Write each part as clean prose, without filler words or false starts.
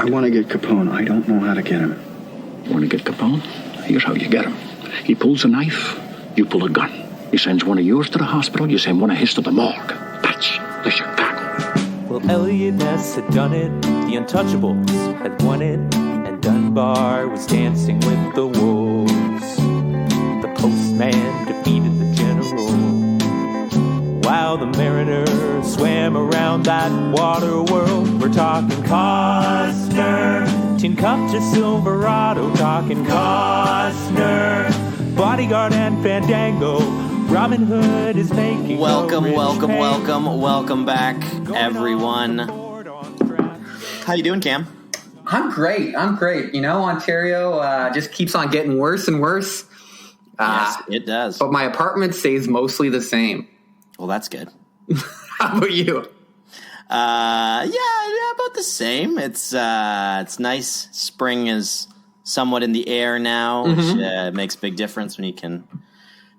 I want to get Capone. I don't know how to get him. Want to get Capone? Here's how you get him. He pulls a knife, you pull a gun. He sends one of yours to the hospital, you send one of his to the morgue. That's the Chicago. Well, Elliot Ness had done it, the Untouchables had won it, and Dunbar was dancing with the wolves. The postman defeated the general, while the mariner swam around that water world. We're talking Costner, Tin Cup to Silverado, talking Costner, Bodyguard and Fandango. Robin Hood is making welcome back, everyone. How you doing, Cam? I'm great. You know, Ontario just keeps on getting worse and worse. Yes, it does. But my apartment stays mostly the same. Well, that's good. How about you? Yeah, about the same. It's nice. Spring is somewhat in the air now, which makes a big difference when you can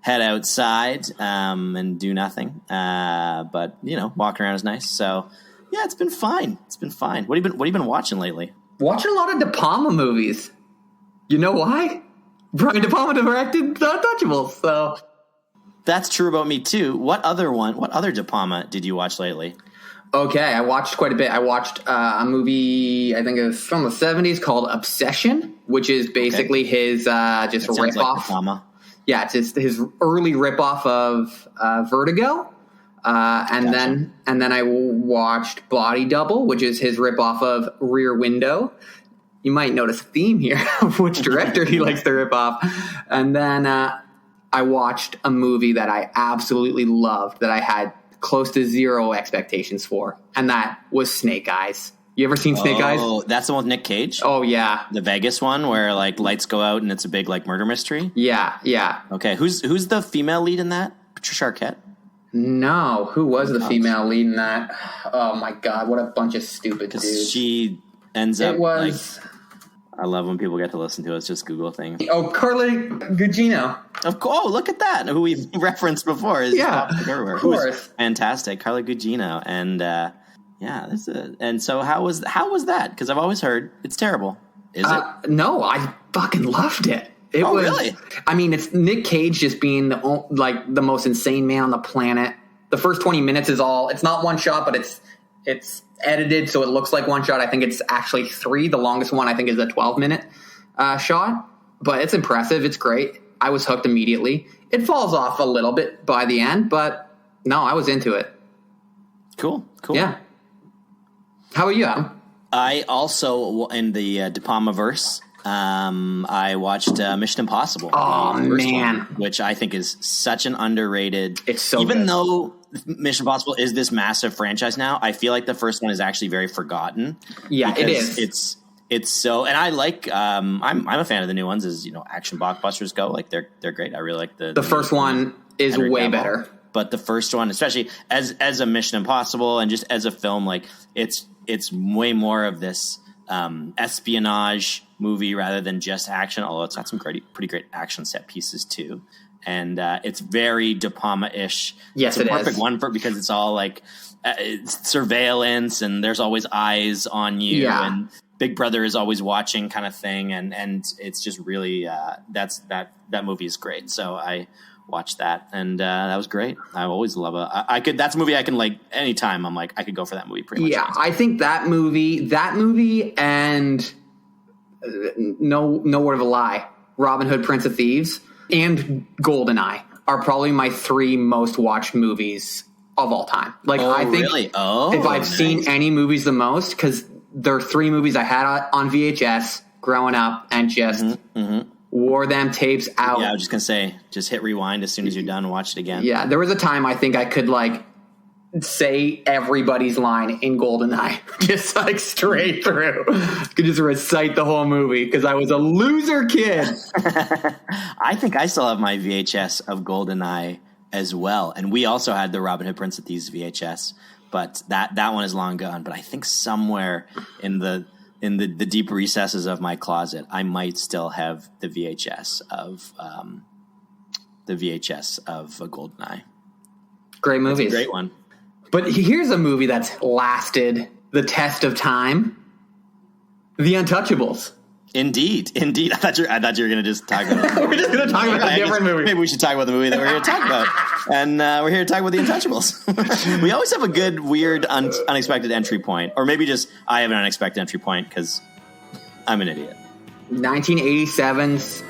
head outside and do nothing. But you know, walking around is nice. So yeah, it's been fine. What have you been watching lately? Watching a lot of De Palma movies. You know why? Brian De Palma directed The Untouchables. So that's true about me too. What other De Palma did you watch lately? Okay, I watched quite a bit. I watched a movie, I think it was from the 70s called Obsession, which is basically his just a rip-off. Like yeah, it's just his early rip-off of Vertigo. And then I watched Body Double, which is his rip-off of Rear Window. You might notice a theme here of which director he likes to rip off. And then I watched a movie that I absolutely loved, that I had close to zero expectations for, and that was Snake Eyes. You ever seen Snake Eyes? Oh, that's the one with Nick Cage? Oh, yeah. The Vegas one where, like, lights go out and it's a big, like, murder mystery? Yeah. Okay, who's the female lead in that? Patricia Arquette? No, who was the female lead in that? Oh, my God, what a bunch of stupid dudes. She ends up, it was... like... I love when people get to listen to us just Google things. Oh, Carla Gugino. Oh, look at that. Who we've referenced before. Yeah, everywhere. Of course. Fantastic. Carla Gugino. And, yeah, that's it. And so how was that? Because I've always heard it's terrible. Is it? No, I fucking loved it. It was, really? I mean, it's Nick Cage just being the most insane man on the planet. The first 20 minutes is all, it's not one shot, but it's edited so it looks like one shot. I think it's actually 3. The longest one I think is a 12-minute shot, but it's impressive. It's great. I was hooked immediately. It falls off a little bit by the end, but no, I was into it. Cool. Yeah. How about you, Adam? I also, in the De Palma verse, I watched Mission Impossible. Oh, man. One, which I think is such an underrated. It's so even good. Though Mission Impossible is this massive franchise now, I feel like the first one is actually very forgotten. Yeah, it is. It's so, and I like. I'm a fan of the new ones. As you know, action blockbusters go, like they're great. I really like the first one is Henry way Cavill. better. But the first one, especially as a Mission Impossible and just as a film, like it's way more of this espionage movie rather than just action. Although it's got some pretty great action set pieces too. And it's very De Palma-ish. Yes, it's a it perfect is. one for because it's all like it's surveillance and there's always eyes on you and Big Brother is always watching kind of thing. And it's just really that movie is great. So I watched that and that was great. I always love that's a movie I can like anytime. I'm like I could go for that movie pretty much. Yeah, I think that movie and No Word of a Lie, Robin Hood, Prince of Thieves, and GoldenEye are probably my 3 most watched movies of all time. Like, I think really? if I've seen any movies the most, because there are 3 movies I had on VHS growing up and just wore them tapes out. Yeah, I was just going to say, just hit rewind as soon as you're done and watch it again. Yeah, there was a time I think I could, like, say everybody's line in GoldenEye, just like straight through. Could just recite the whole movie because I was a loser kid. I think I still have my VHS of GoldenEye as well, and we also had the Robin Hood Prince of Thieves VHS, but that one is long gone. But I think somewhere in the deep recesses of my closet, I might still have the VHS of GoldenEye. Great movies, great one. But here's a movie that's lasted the test of time. The Untouchables. Indeed. I thought you were going to just talk about it. We're just going to talk about a different movie. Maybe we should talk about the movie that we're here to talk about. And we're here to talk about The Untouchables. We always have a good, weird, unexpected entry point. Or maybe just I have an unexpected entry point because I'm an idiot. 1987's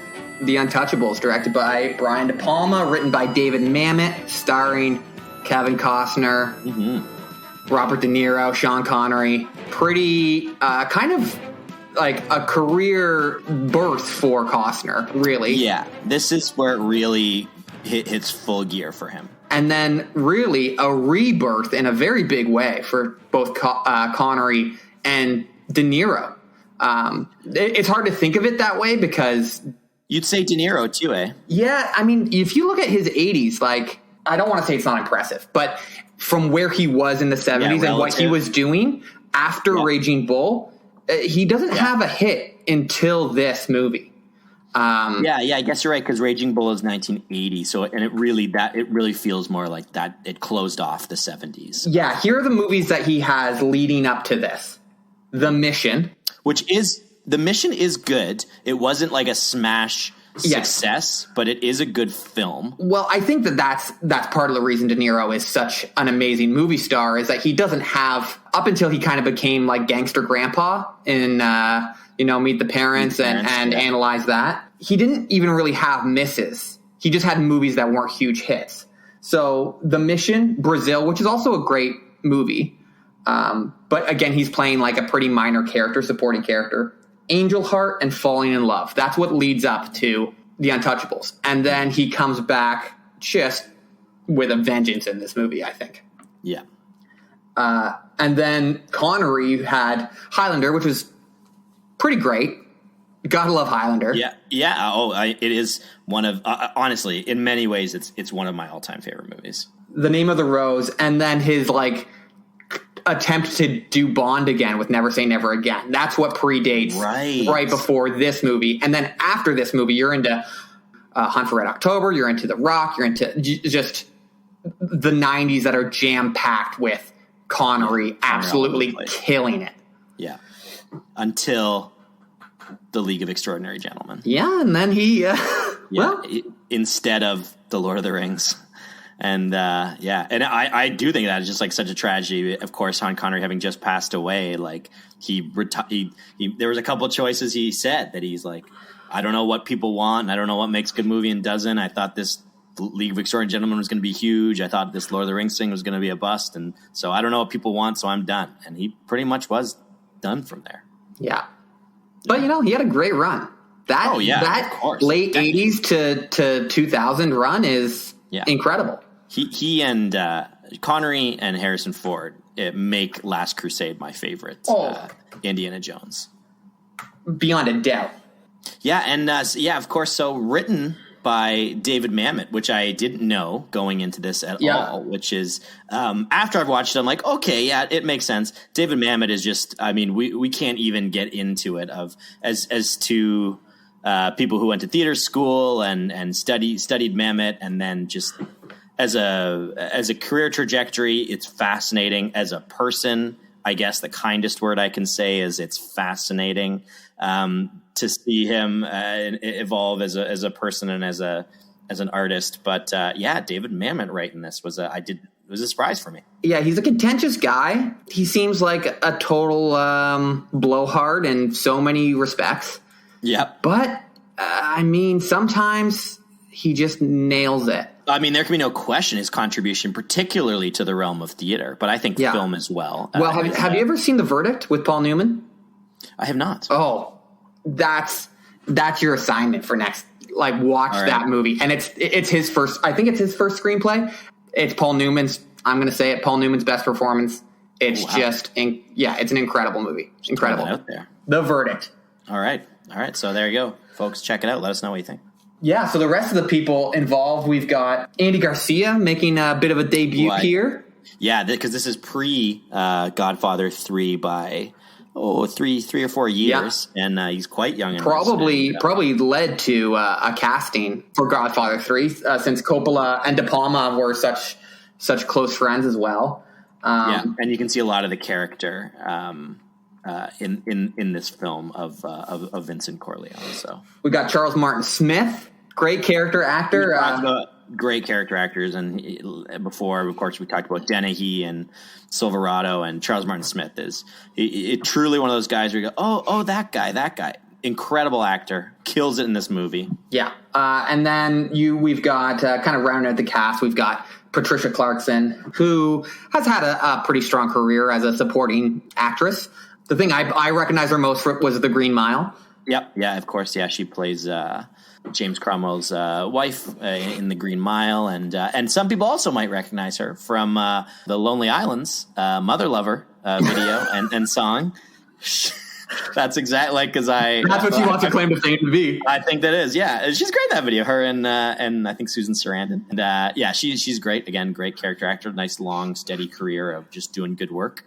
The Untouchables, directed by Brian De Palma, written by David Mamet, starring Kevin Costner, Robert De Niro, Sean Connery. Pretty kind of like a career birth for Costner, really. Yeah, this is where it really hits full gear for him. And then really a rebirth in a very big way for both Connery and De Niro. It's hard to think of it that way because... You'd say De Niro too, eh? Yeah, I mean, if you look at his 80s, like, I don't want to say it's not impressive, but from where he was in the 70s and what he was doing after Raging Bull... he doesn't have a hit until this movie. I guess you're right because Raging Bull is 1980, so it really feels more like that. It closed off the 70s. Yeah, here are the movies that he has leading up to this: The Mission, The Mission is good. It wasn't like a smash success, but it is a good film. Well, I think that's part of the reason De Niro is such an amazing movie star is that he doesn't have, up until he kind of became like gangster grandpa in Meet the Parents and Analyze That. He didn't even really have misses. He just had movies that weren't huge hits. So The Mission, Brazil, which is also a great movie. But again, he's playing like a pretty minor character, supporting character. Angel Heart and Falling in Love. That's what leads up to The Untouchables. And then he comes back just with a vengeance in this movie, I think. Yeah. And then Connery had Highlander, which was pretty great. Gotta love Highlander. Yeah. Yeah. It is one of, honestly, in many ways, it's one of my all-time favorite movies. The Name of the Rose. And then his attempt to do Bond again with Never Say Never Again. That's what predates right before this movie. And then after this movie, you're into Hunt for Red October, you're into The Rock, you're into just the 90s that are jam-packed with Connery absolutely killing it. Yeah. Until The League of Extraordinary Gentlemen. Yeah, and then he... instead of The Lord of the Rings. And and I do think that is just like such a tragedy. Of course, Sean Connery having just passed away, like he there was a couple of choices he said that he's like, I don't know what people want, and I don't know what makes a good movie and doesn't. I thought this League of Extraordinary Gentlemen was going to be huge. I thought this Lord of the Rings thing was going to be a bust, and so I don't know what people want, so I'm done. And he pretty much was done from there. Yeah, but he had a great run. That late 80s to 2000 run is incredible. He and Connery and Harrison Ford make Last Crusade my favorite Indiana Jones. Beyond a doubt. Yeah, and of course, so written by David Mamet, which I didn't know going into this at all, which is after I've watched it, I'm like, okay, yeah, it makes sense. David Mamet is just, I mean, we can't even get into it as to people who went to theater school and studied Mamet, and then just as a career trajectory, it's fascinating. As a person, I guess the kindest word I can say is it's fascinating to see him evolve as a person and as an artist. But David Mamet writing this was a surprise for me. Yeah, he's a contentious guy. He seems like a total blowhard in so many respects. Yeah, but I mean, sometimes he just nails it. I mean, there can be no question his contribution, particularly to the realm of theater, but I think film as well. Well, have you ever seen The Verdict with Paul Newman? I have not. Oh, that's your assignment for next. Like, watch that movie, and it's his first. I think it's his first screenplay. It's Paul Newman's. I'm going to say it. Paul Newman's best performance. It's just, it's an incredible movie. Incredible. Out there. The Verdict. All right. So there you go, folks. Check it out. Let us know what you think. Yeah, so the rest of the people involved, we've got Andy Garcia making a bit of a debut here. Yeah, because this is pre-Godfather 3 by 3 or 4 years, and he's quite young. Probably led to a casting for Godfather 3 since Coppola and De Palma were such close friends as well. And you can see a lot of the character in this film of Vincent Corleone. So we got Charles Martin Smith, great character actor. Great character actors, and before, of course, we talked about Dennehy and Silverado, and Charles Martin Smith is truly one of those guys where you go, oh, that guy, incredible actor, kills it in this movie. Yeah, and then we've got kind of rounding out the cast. We've got Patricia Clarkson, who has had a pretty strong career as a supporting actress. The thing I recognize her most for was The Green Mile. Yep, yeah, of course, yeah, she plays James Cromwell's wife in The Green Mile, and some people also might recognize her from the Lonely Islands Mother Lover video and song. That's exactly because that's what she wants to claim to fame to be. I think that is, yeah. She's great in that video. Her and I think Susan Sarandon, and yeah, she's great. Again, great character actor. Nice long, steady career of just doing good work.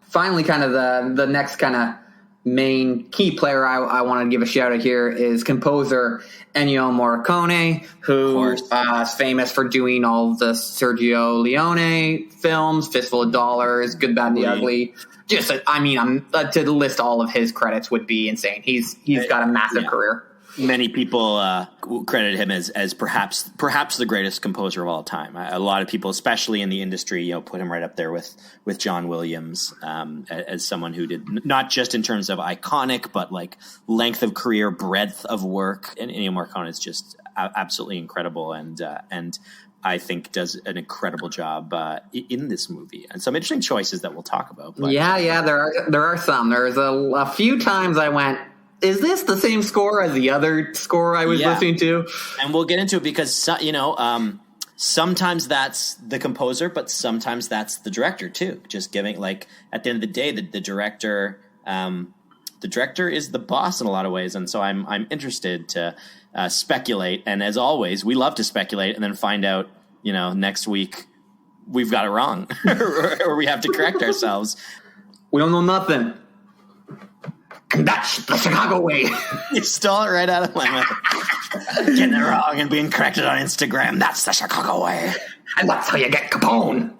Finally, kind of the next kind of main key player I want to give a shout out here is composer Ennio Morricone, who is famous for doing all the Sergio Leone films, Fistful of Dollars, Good, Bad, and the Ugly. Just, to list all of his credits would be insane. He's got a massive career. Many people credit him as perhaps the greatest composer of all time. A lot of people, especially in the industry, put him right up there with John Williams as someone who did not just in terms of iconic, but like length of career, breadth of work. And Ennio Morricone is just absolutely incredible, and I think does an incredible job in this movie, and some interesting choices that we'll talk about. But. Yeah, there are some. There's a few times I went, is this the same score as the other score I was listening to? And we'll get into it because, sometimes that's the composer, but sometimes that's the director too. Just giving, like, at the end of the day, the director is the boss in a lot of ways. And so I'm interested to speculate. And as always, we love to speculate and then find out, next week we've got it wrong or we have to correct ourselves. We don't know nothing. And that's the Chicago way. You stole it right out of my mouth. Getting it wrong and being corrected on Instagram. That's the Chicago way. And that's how you get Capone.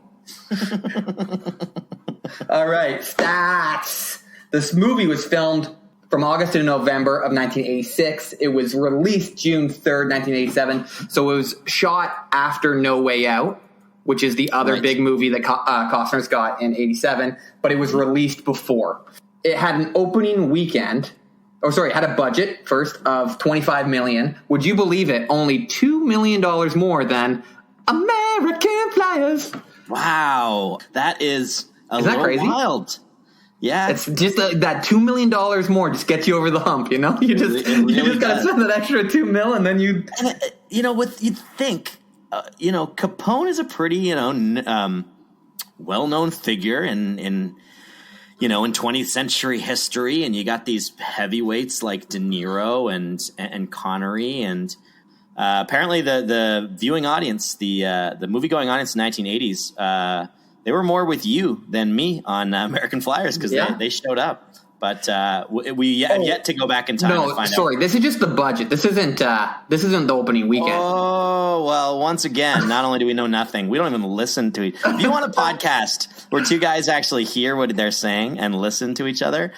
All right, stats. This movie was filmed from August to November of 1986. It was released June 3rd, 1987. So it was shot after No Way Out, which is the other big movie that Costner's got in 87. But it was released before. It had an opening weekend. It had a budget first of $25 million. Would you believe it? Only $2 million more than American Flyers. Wow, that is little crazy? Wild. Yeah, it's just that $2 million more just gets you over the hump. You just got to spend that extra $2 million, and then you. And, what you'd think. Capone is a pretty well-known figure in 20th century history, and you got these heavyweights like De Niro and Connery, and apparently the viewing audience, the movie-going audience in the 1980s, they were more with you than me on American Flyers because they showed up. But we have yet to go back in time to find out. This is just the budget. This isn't the opening weekend. Oh, well, once again, not only do we know nothing, we don't even listen to it. If you want a podcast where two guys actually hear what they're saying and listen to each other,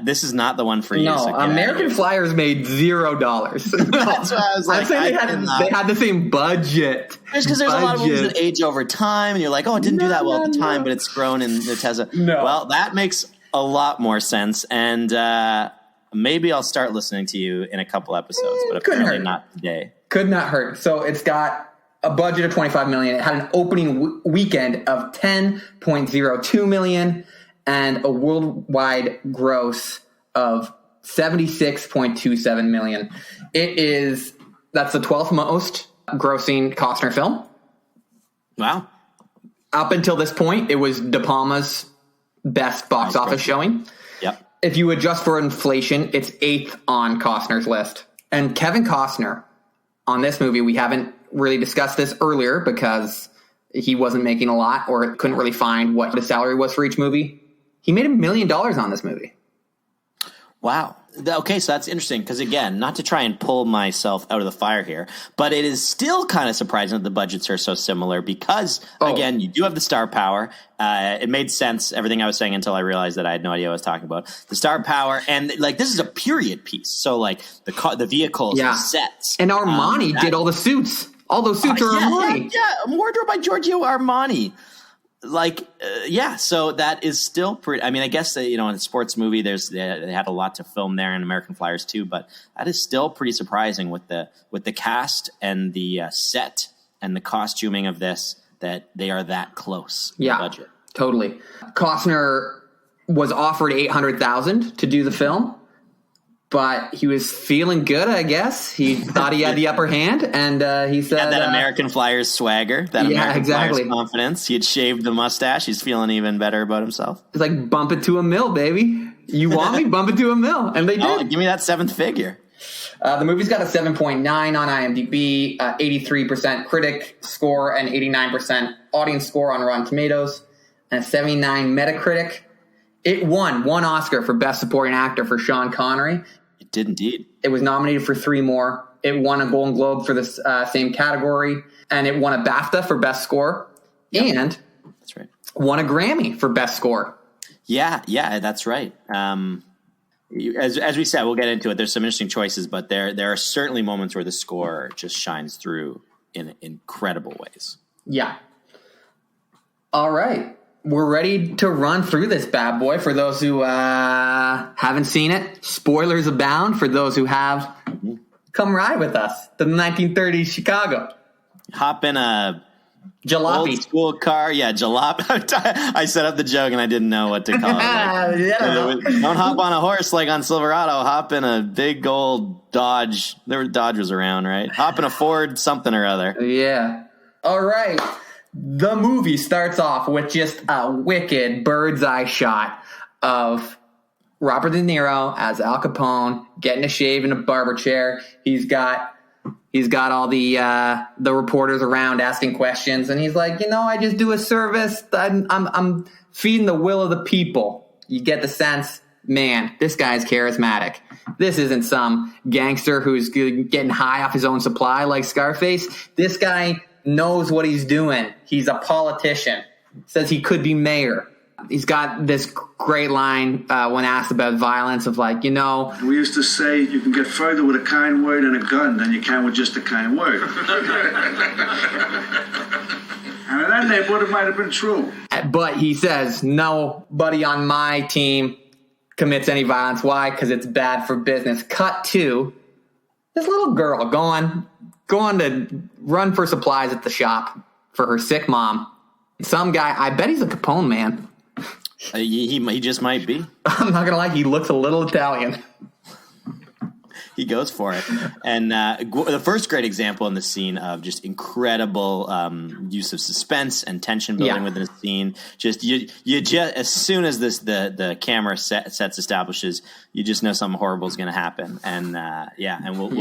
this is not the one for you. No, so American Flyers made $0. That's what I was like. I'm saying they had the same budget. Just because there's a lot of movies that age over time, and you're like, oh, it didn't do that well at the time, but it's grown and it has a... No. Well, that makes a lot more sense, and maybe I'll start listening to you in a couple episodes, but apparently not today. Could not hurt. So it's got a budget of $25 million. It had an opening weekend of $10.02 million and a worldwide gross of $76.27 million. That's the 12th most grossing Costner film. Wow. Up until this point, it was De Palma's best box office showing. Yep. If you adjust for inflation, it's 8th on Costner's list. And Kevin Costner, on this movie, we haven't really discussed this earlier because he wasn't making a lot or couldn't really find what the salary was for each movie. He made $1 million on this movie. Wow. Okay, so that's interesting because, again, not to try and pull myself out of the fire here, but it is still kind of surprising that the budgets are so similar because, again, you do have the star power. It made sense, everything I was saying, until I realized that I had no idea what I was talking about. The star power, and like this is a period piece. So like the vehicles, the sets. And Armani did all the suits. All those suits are Armani. Yeah, wardrobe by Giorgio Armani. So that is still pretty. I mean, I guess in a sports movie, they had a lot to film there in American Flyers too, but that is still pretty surprising with the cast and the set and the costuming of this, that they are that close. Yeah, budget. Totally. Costner was offered $800,000 to do the film, but he was feeling good, I guess. He thought he had the upper hand, and he said... Had that American Flyers swagger, that American exactly. Flyers confidence. He had shaved the mustache. He's feeling even better about himself. It's like, bump it to a mill, baby. You want me? Bump it to a mill. And they did. Oh, give me that seventh figure. The movie's got a 7.9 on IMDb, 83% critic score, and 89% audience score on Rotten Tomatoes, and a 79 Metacritic. It won one Oscar for Best Supporting Actor for Sean Connery. It did indeed. It was nominated for 3 more. It won a Golden Globe for this same category, and it won a BAFTA for Best Score, and that's right, won a Grammy for Best Score. Yeah, that's right. As we said, we'll get into it. There's some interesting choices, but there are certainly moments where the score just shines through in incredible ways. Yeah. All right. We're ready to run through this bad boy. For those who haven't seen it, spoilers abound. For those who have, come ride with us to the 1930s Chicago. Hop in a jalopy old school car. Yeah, jalopy. I set up the joke and I didn't know what to call it. Don't hop on a horse like on Silverado. Hop in a big old Dodge. Dodge was around, right? Hop in a Ford something or other. Yeah. All right. The movie starts off with just a wicked bird's eye shot of Robert De Niro as Al Capone getting a shave in a barber chair. He's got all the reporters around asking questions, and he's like, I just do a service. I'm feeding the will of the people. You get the sense, man, this guy's charismatic. This isn't some gangster who's getting high off his own supply like Scarface. This guy knows what he's doing. He's a politician. Says he could be mayor. He's got this great line when asked about violence of like, we used to say you can get further with a kind word and a gun than you can with just a kind word. And in that neighborhood, it might have been true. But he says, nobody on my team commits any violence. Why? Because it's bad for business. Cut to this little girl going to run for supplies at the shop for her sick mom. Some guy, I bet he's a Capone man. He just might be. I'm not going to lie, he looks a little Italian. He goes for it. And the first great example in the scene of just incredible use of suspense and tension building within a scene. Just you just as soon as the camera sets establishes, you just know something horrible is going to happen. And we'll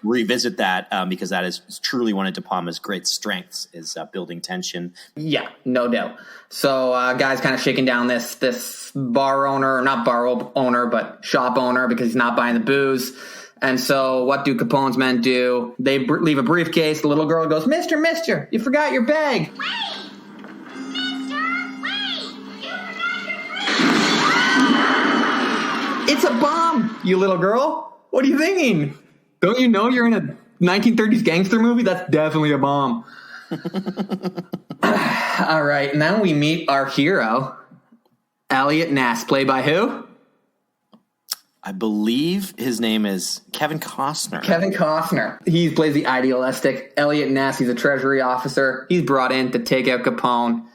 revisit that because that is truly one of De Palma's great strengths is building tension. Yeah, no doubt. So guy's kind of shaking down this bar owner, not bar owner, but shop owner because he's not buying the booze. And so what do Capone's men do? They leave a briefcase. The little girl goes, Mister, you forgot your bag. Wait! Mister, wait! You forgot your bag! It's a bomb, you little girl. What are you thinking? Don't you know you're in a 1930s gangster movie? That's definitely a bomb. All right, now we meet our hero, Elliot Ness, played by who? I believe his name is Kevin Costner. Kevin Costner. He plays the idealistic Elliot Ness. He's a treasury officer. He's brought in to take out Capone.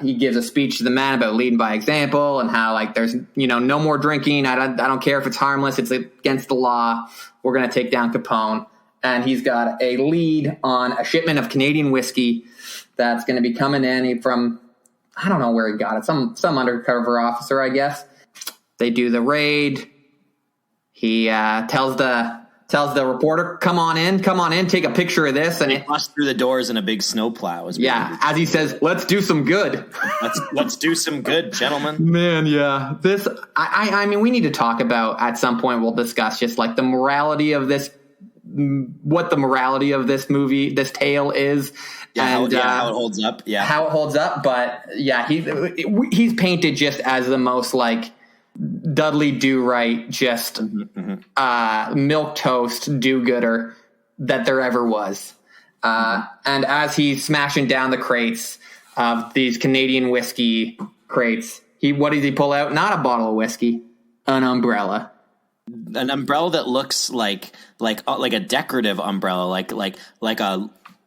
He gives a speech to the men about leading by example and how like there's no more drinking. I don't care if it's harmless. It's against the law. We're going to take down Capone. And he's got a lead on a shipment of Canadian whiskey that's going to be coming in from, I don't know where he got it, some undercover officer, I guess. They do the raid. He tells the tells the reporter, come on in, take a picture of this. And he busts through the doors in a big snowplow. Yeah, as he says, let's do some good. Let's do some good, gentlemen. Man, yeah. This, I mean, we need to talk about, at some point we'll discuss just like the morality of this, what the morality of this movie, this tale is. Yeah, and how it holds up. Yeah. How it holds up. But yeah, he's painted just as the most like Dudley Do-Right, just milquetoast do-gooder that there ever was. And as he's smashing down the crates of these Canadian whiskey crates, what does he pull out? Not a bottle of whiskey, an umbrella. An umbrella that looks like a decorative umbrella, like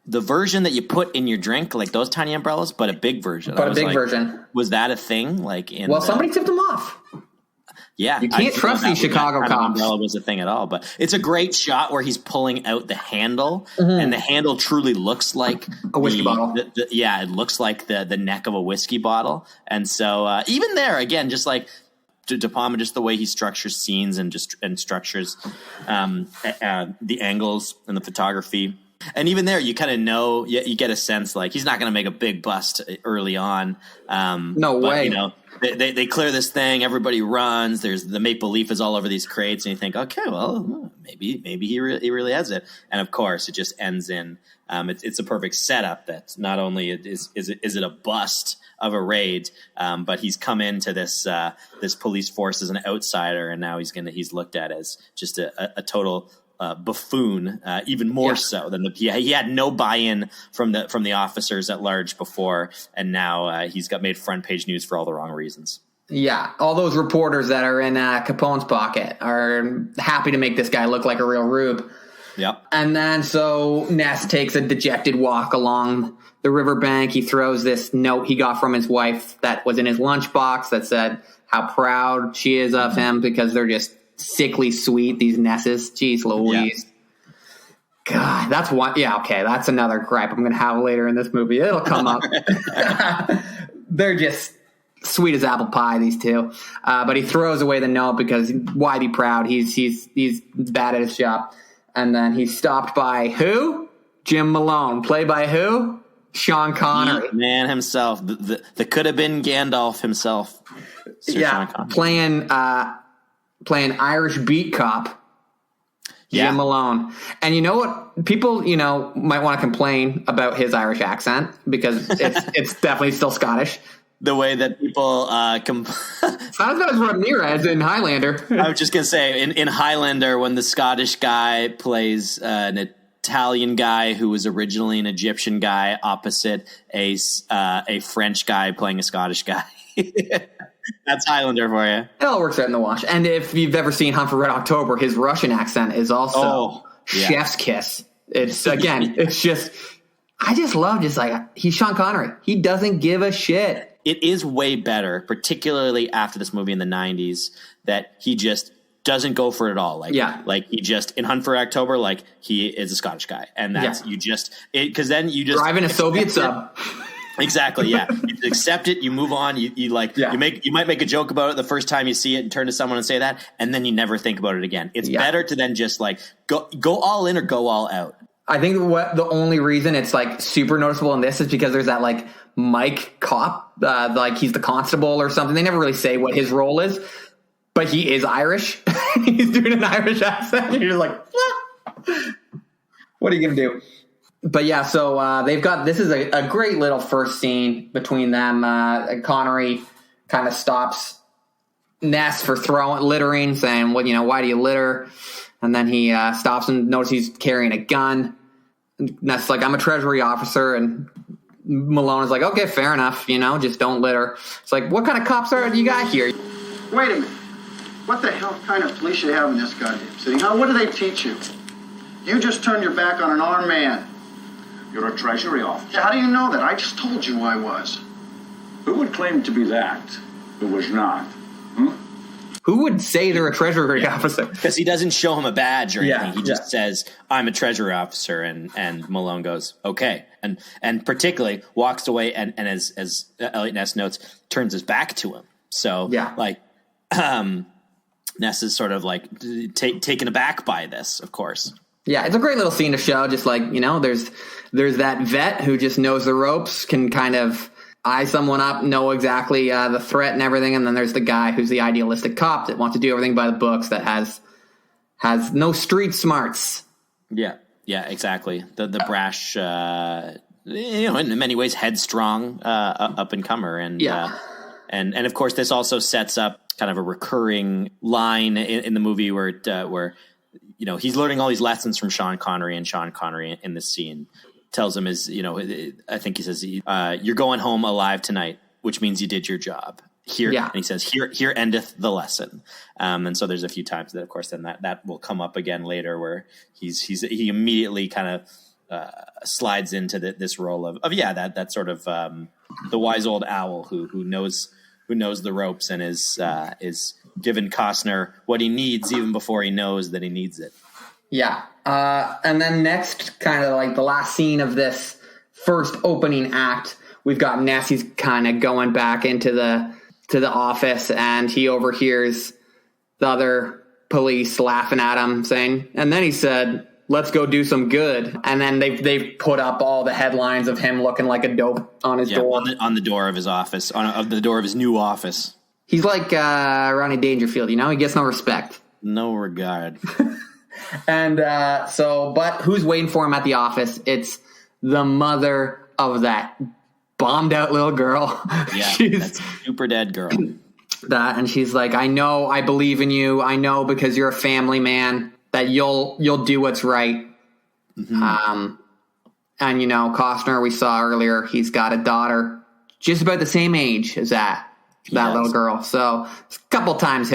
the version that you put in your drink, like those tiny umbrellas, but a big version. But a big version. Was that a thing? Somebody tipped him off. Yeah, you can't trust these Chicago cops. Umbrella was a thing at all, but it's a great shot where he's pulling out the handle, and the handle truly looks like a whiskey bottle. It looks like the neck of a whiskey bottle, and so even there, again, just like De Palma, just the way he structures scenes and structures the angles and the photography. And even there, you kind of know, you get a sense like he's not going to make a big bust early on. No way. You know, they clear this thing, everybody runs. There's the maple leaf is all over these crates, and you think, okay, well, maybe he really has it. And of course, it just ends in it's a perfect setup. That not only is it a bust of a raid, but he's come into this police force as an outsider, and now he's looked at as just a total buffoon, even more so than he had no buy-in from the officers at large before, and now he's got made front page news for all the wrong reasons. Yeah, all those reporters that are in Capone's pocket are happy to make this guy look like a real rube. Yep. And then so Ness takes a dejected walk along the riverbank. He throws this note he got from his wife that was in his lunchbox that said how proud she is of him because they're just sickly sweet, these Nesses. Jeez Louise. Yeah. God, that's one. Yeah, okay, that's another gripe I'm going to have later in this movie. It'll come up. They're just sweet as apple pie, these two. But he throws away the note because why be proud? He's bad at his job. And then he's stopped by who? Jim Malone. Played by who? Sean Connery. Man himself. The could have been Gandalf himself. Sir yeah, playing Irish beat cop, Jim Malone. And you know what? People, might want to complain about his Irish accent because it's definitely still Scottish. The way that people it's not as bad as Ramirez in Highlander. I was just going to say, in Highlander, when the Scottish guy plays an Italian guy who was originally an Egyptian guy opposite a French guy playing a Scottish guy. That's Highlander for you. It all works out in the wash. And if you've ever seen Hunt for Red October, his Russian accent is also chef's kiss. It's just, I just love he's Sean Connery. He doesn't give a shit. It is way better, particularly after this movie in the 90s, that he just doesn't go for it at all. Like he just, in Hunt for October, like he is a Scottish guy. And that's, because then you just. Driving a Soviet sub. Exactly. Yeah. You accept it. You move on. You might make a joke about it the first time you see it and turn to someone and say that, and then you never think about it again. It's better to then just go all in or go all out. I think the only reason it's super noticeable in this is because there's that Mike cop, he's the constable or something. They never really say what his role is, but he is Irish. He's doing an Irish accent. And you're just like, what are you gonna do? But yeah, so they've got, this is a great little first scene between them. Connery kind of stops Ness for littering, saying, well, why do you litter? And then he stops and notices he's carrying a gun. And Ness is like, I'm a Treasury officer. And Malone is like, okay, fair enough. Just don't litter. It's like, what kind of cops do you got here? Wait a minute. What the hell kind of police you have in this goddamn city? What do they teach you? You just turned your back on an armed man. You're a Treasury officer. Yeah, how do you know that? I just told you I was. Who would claim to be that? Who was not? Who would say they're a Treasury officer? Because he doesn't show him a badge or anything. He just says, I'm a Treasury officer. And Malone goes, okay. And particularly walks away and as Elliot Ness notes, turns his back to him. So Ness is sort of like taken aback by this, of course. Yeah, it's a great little scene to show. Just like, there's that vet who just knows the ropes, can kind of eye someone up, know exactly the threat and everything. And then there's the guy who's the idealistic cop that wants to do everything by the books, that has no street smarts. Yeah, exactly. The brash, in many ways headstrong up and comer, and of course this also sets up kind of a recurring line in the movie where he's learning all these lessons from Sean Connery, and Sean Connery in this scene tells him I think he says, "You're going home alive tonight, which means you did your job." Here, and he says, "Here endeth the lesson." And so there's a few times that, of course, then that will come up again later, where he immediately kind of slides into this role of that sort of the wise old owl who knows the ropes and is giving Costner what he needs even before he knows that he needs it. Yeah, and then next, kind of like the last scene of this first opening act, we've got Nessie's kind of going back into the office, and he overhears the other police laughing at him, saying, and then he said, "Let's go do some good." And then they've put up all the headlines of him looking like a dope on his door. On the door of his office, on the door of his new office. He's like Ronnie Dangerfield, he gets no respect. No regard. And but who's waiting for him at the office? It's the mother of that bombed out little girl. Yeah, that's super dead girl. And she's like, I believe in you. I know, because you're a family man, that you'll do what's right. Mm-hmm. And Costner, we saw earlier, he's got a daughter just about the same age as that little girl. So it's a couple times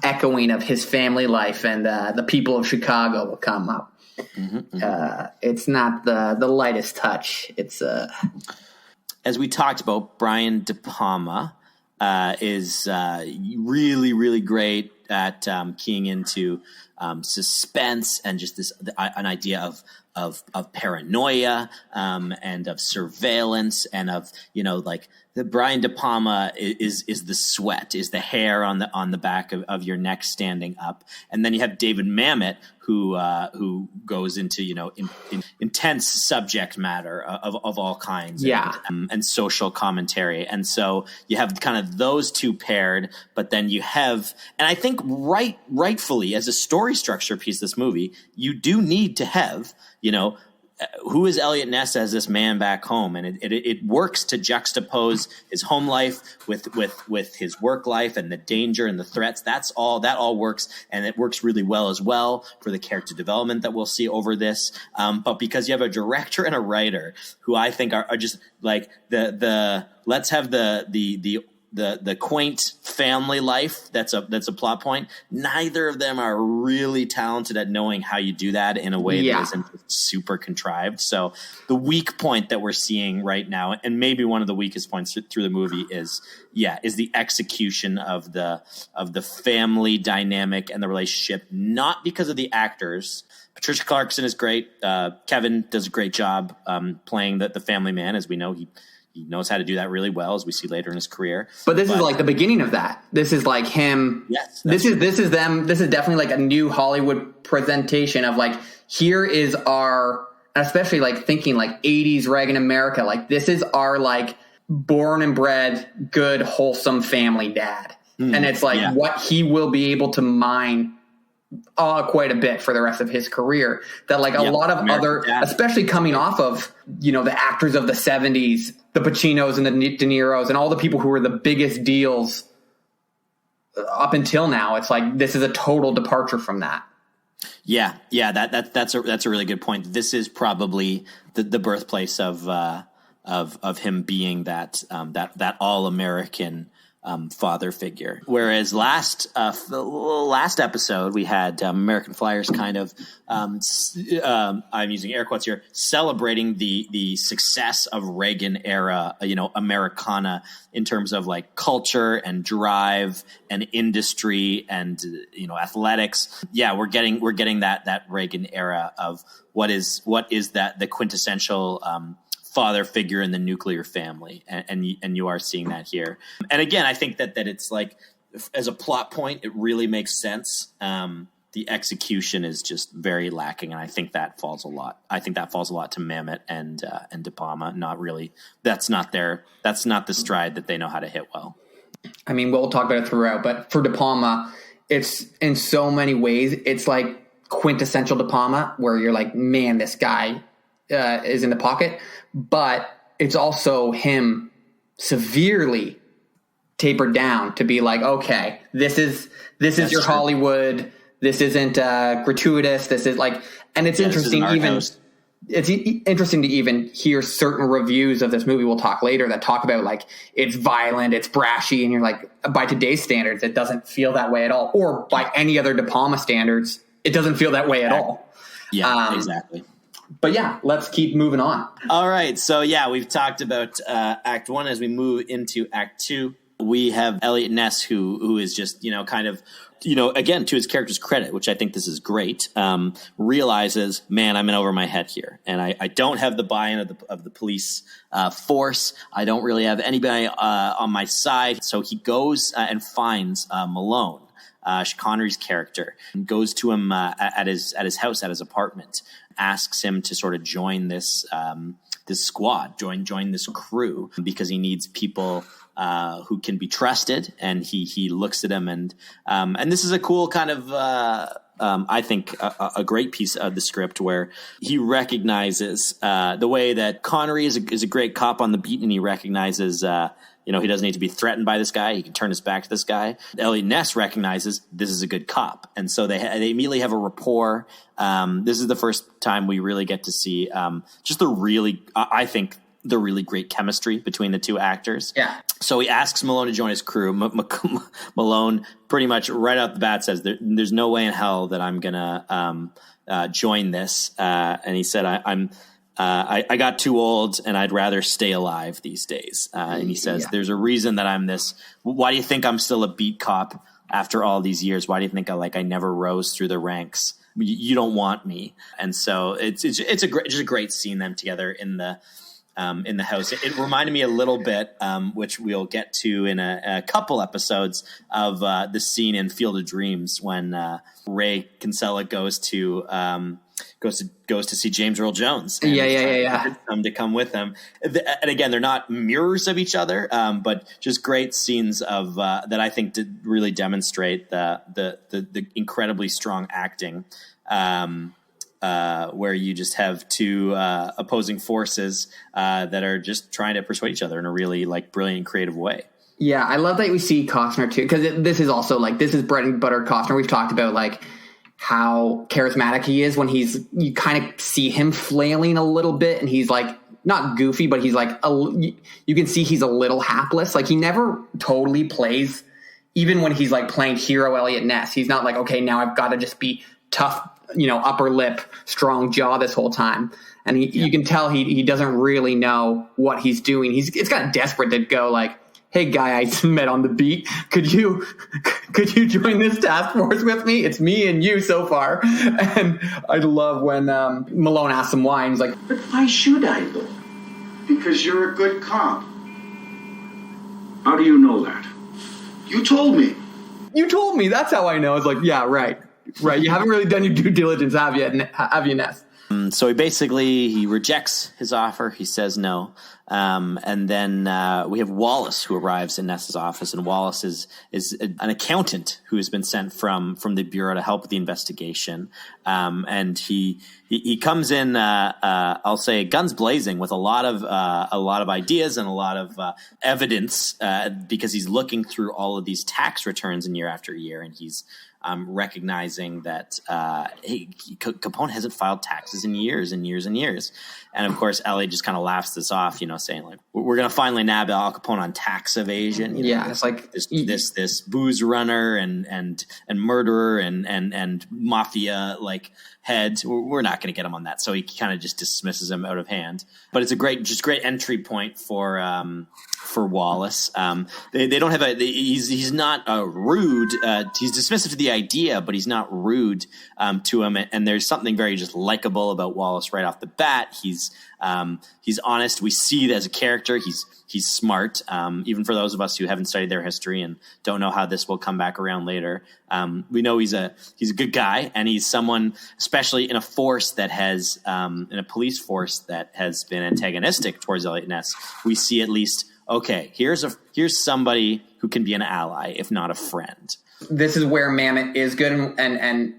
echoing of his family life, and the people of Chicago will come up. Mm-hmm. It's not the lightest touch. It's as we talked about, Brian De Palma is really, really great at keying into suspense and just an idea of paranoia and of surveillance, and of the Brian De Palma is the sweat, is the hair on the back of your neck standing up, and then you have David Mamet who goes into intense subject matter of all kinds, and social commentary, and so you have kind of those two paired, but then you have, and I think rightfully as a story structure piece, this movie, you do need to have who is Elliot Ness as this man back home, and it works to juxtapose his home life with his work life and the danger and the threats. That all works, and it works really well as well for the character development that we'll see over this. But because you have a director and a writer who I think are just like the let's have the quaint family life that's a plot point. Neither of them are really talented at knowing how you do that in a way that isn't super contrived. So the weak point that we're seeing right now, and maybe one of the weakest points through the movie, is the execution of the family dynamic and the relationship, not because of the actors. Patricia Clarkson is great. Kevin does a great job playing the family man. As we know, he knows how to do that really well, as we see later in his career. But this is like the beginning of that. This is like him. Yes. This is them. This is definitely like a new Hollywood presentation of like, here is our, especially like thinking like 80s Reagan America. Like, this is our like born and bred, good, wholesome family dad. And it's like what he will be able to mine quite a bit for the rest of his career, that like a lot of American other, especially coming off of, the actors of the 70s, the Pacinos and the De Niros and all the people who were the biggest deals up until now. It's like, this is a total departure from that. Yeah. That's a really good point. This is probably the birthplace of him being that all-American father figure. Whereas last episode we had American Flyers kind of I'm using air quotes here, celebrating the success of Reagan era Americana in terms of like culture and drive and industry and athletics. We're getting that Reagan era of what is that the quintessential father figure in the nuclear family, and you are seeing that here. And again, I think that it's like as a plot point, it really makes sense. The execution is just very lacking, and I think that falls a lot. I think that falls a lot to Mamet and De Palma. Not really. That's not the stride that they know how to hit well. I mean, we'll talk about it throughout, but for De Palma, it's in so many ways, it's like quintessential De Palma, where you're like, man, this guy is in the pocket, but it's also him severely tapered down to be like, okay, this is your true Hollywood. This isn't gratuitous. This is like, and it's interesting it's interesting to even hear certain reviews of this movie, we'll talk later, that talk about like it's violent, it's brashy, and you're like, by today's standards, it doesn't feel that way at all. Or by any other De Palma standards, it doesn't feel that way at all. Yeah, exactly. But yeah, let's keep moving on. All right. So yeah, we've talked about Act 1. As we move into Act 2, we have Elliot Ness, who is just, kind of, again, to his character's credit, which I think this is great, realizes, man, I'm in over my head here. And I don't have the buy-in of the police force. I don't really have anybody on my side. So he goes and finds Malone, Connery's character, and goes to him at his house, at his apartment, asks him to sort of join this squad, join this crew, because he needs people who can be trusted. And he looks at him, and this is a cool kind of I think a great piece of the script where he recognizes the way that Connery is a great cop on the beat, and he recognizes he doesn't need to be threatened by this guy. He can turn his back to this guy. Elliot Ness recognizes this is a good cop. And so they immediately have a rapport. This is the first time we really get to see just the really great chemistry between the two actors. Yeah. So he asks Malone to join his crew. Malone pretty much right out the bat says, there's no way in hell that I'm going to join this. And he said, I got too old and I'd rather stay alive these days. And he says, there's a reason that I'm this. Why do you think I'm still a beat cop after all these years? Why do you think I never rose through the ranks? You don't want me. And so it's just a great seeing them together in the house. It reminded me a little bit, which we'll get to in a couple episodes, of the scene in Field of Dreams when Ray Kinsella goes to see James Earl Jones. And to come with him. And again, they're not mirrors of each other, but just great scenes of that I think did really demonstrate the incredibly strong acting. Where you just have two opposing forces that are just trying to persuade each other in a really brilliant, creative way. Yeah, I love that we see Costner too, because this is also this is bread and butter Costner. We've talked about how charismatic he is when you kind of see him flailing a little bit, and he's not goofy, but he's you can see he's a little hapless. He never totally plays, even when he's playing hero Elliot Ness. He's not okay, now I've got to just be tough, upper lip, strong jaw this whole time. And you can tell he doesn't really know what he's doing. It's kind of desperate to go hey guy I met on the beat, could you join this task force with me? It's me and you so far. And I love when Malone asks him why, and he's like, but why should I though? Because you're a good cop. How do you know that? You told me. You told me. That's how I know. It's yeah, right. You haven't really done your due diligence, have you, Ness? So he rejects his offer. He says no. And then we have Wallace, who arrives in Ness's office, and Wallace is an accountant who has been sent from the bureau to help with the investigation. And he comes in, I'll say, guns blazing, with a lot of ideas and a lot of evidence, because he's looking through all of these tax returns in year after year, and he's recognizing that Capone hasn't filed taxes in years and years and years. And of course, Elliot just kind of laughs this off, saying we're going to finally nab Al Capone on tax evasion. It's this booze runner and murderer and mafia head. We're not going to get him on that. So he kind of just dismisses him out of hand. But it's a great entry point for Wallace. They don't have he's not rude. He's dismissive to the idea, but he's not rude to him. And there's something very just likable about Wallace right off the bat. He's honest. We see that as a character. He's smart. Even for those of us who haven't studied their history and don't know how this will come back around later, we know he's a good guy, and he's someone, especially in a force that has in a police force that has been antagonistic towards Elliot Ness. We see at least, okay, here's somebody who can be an ally, if not a friend. This is where Mamet is good and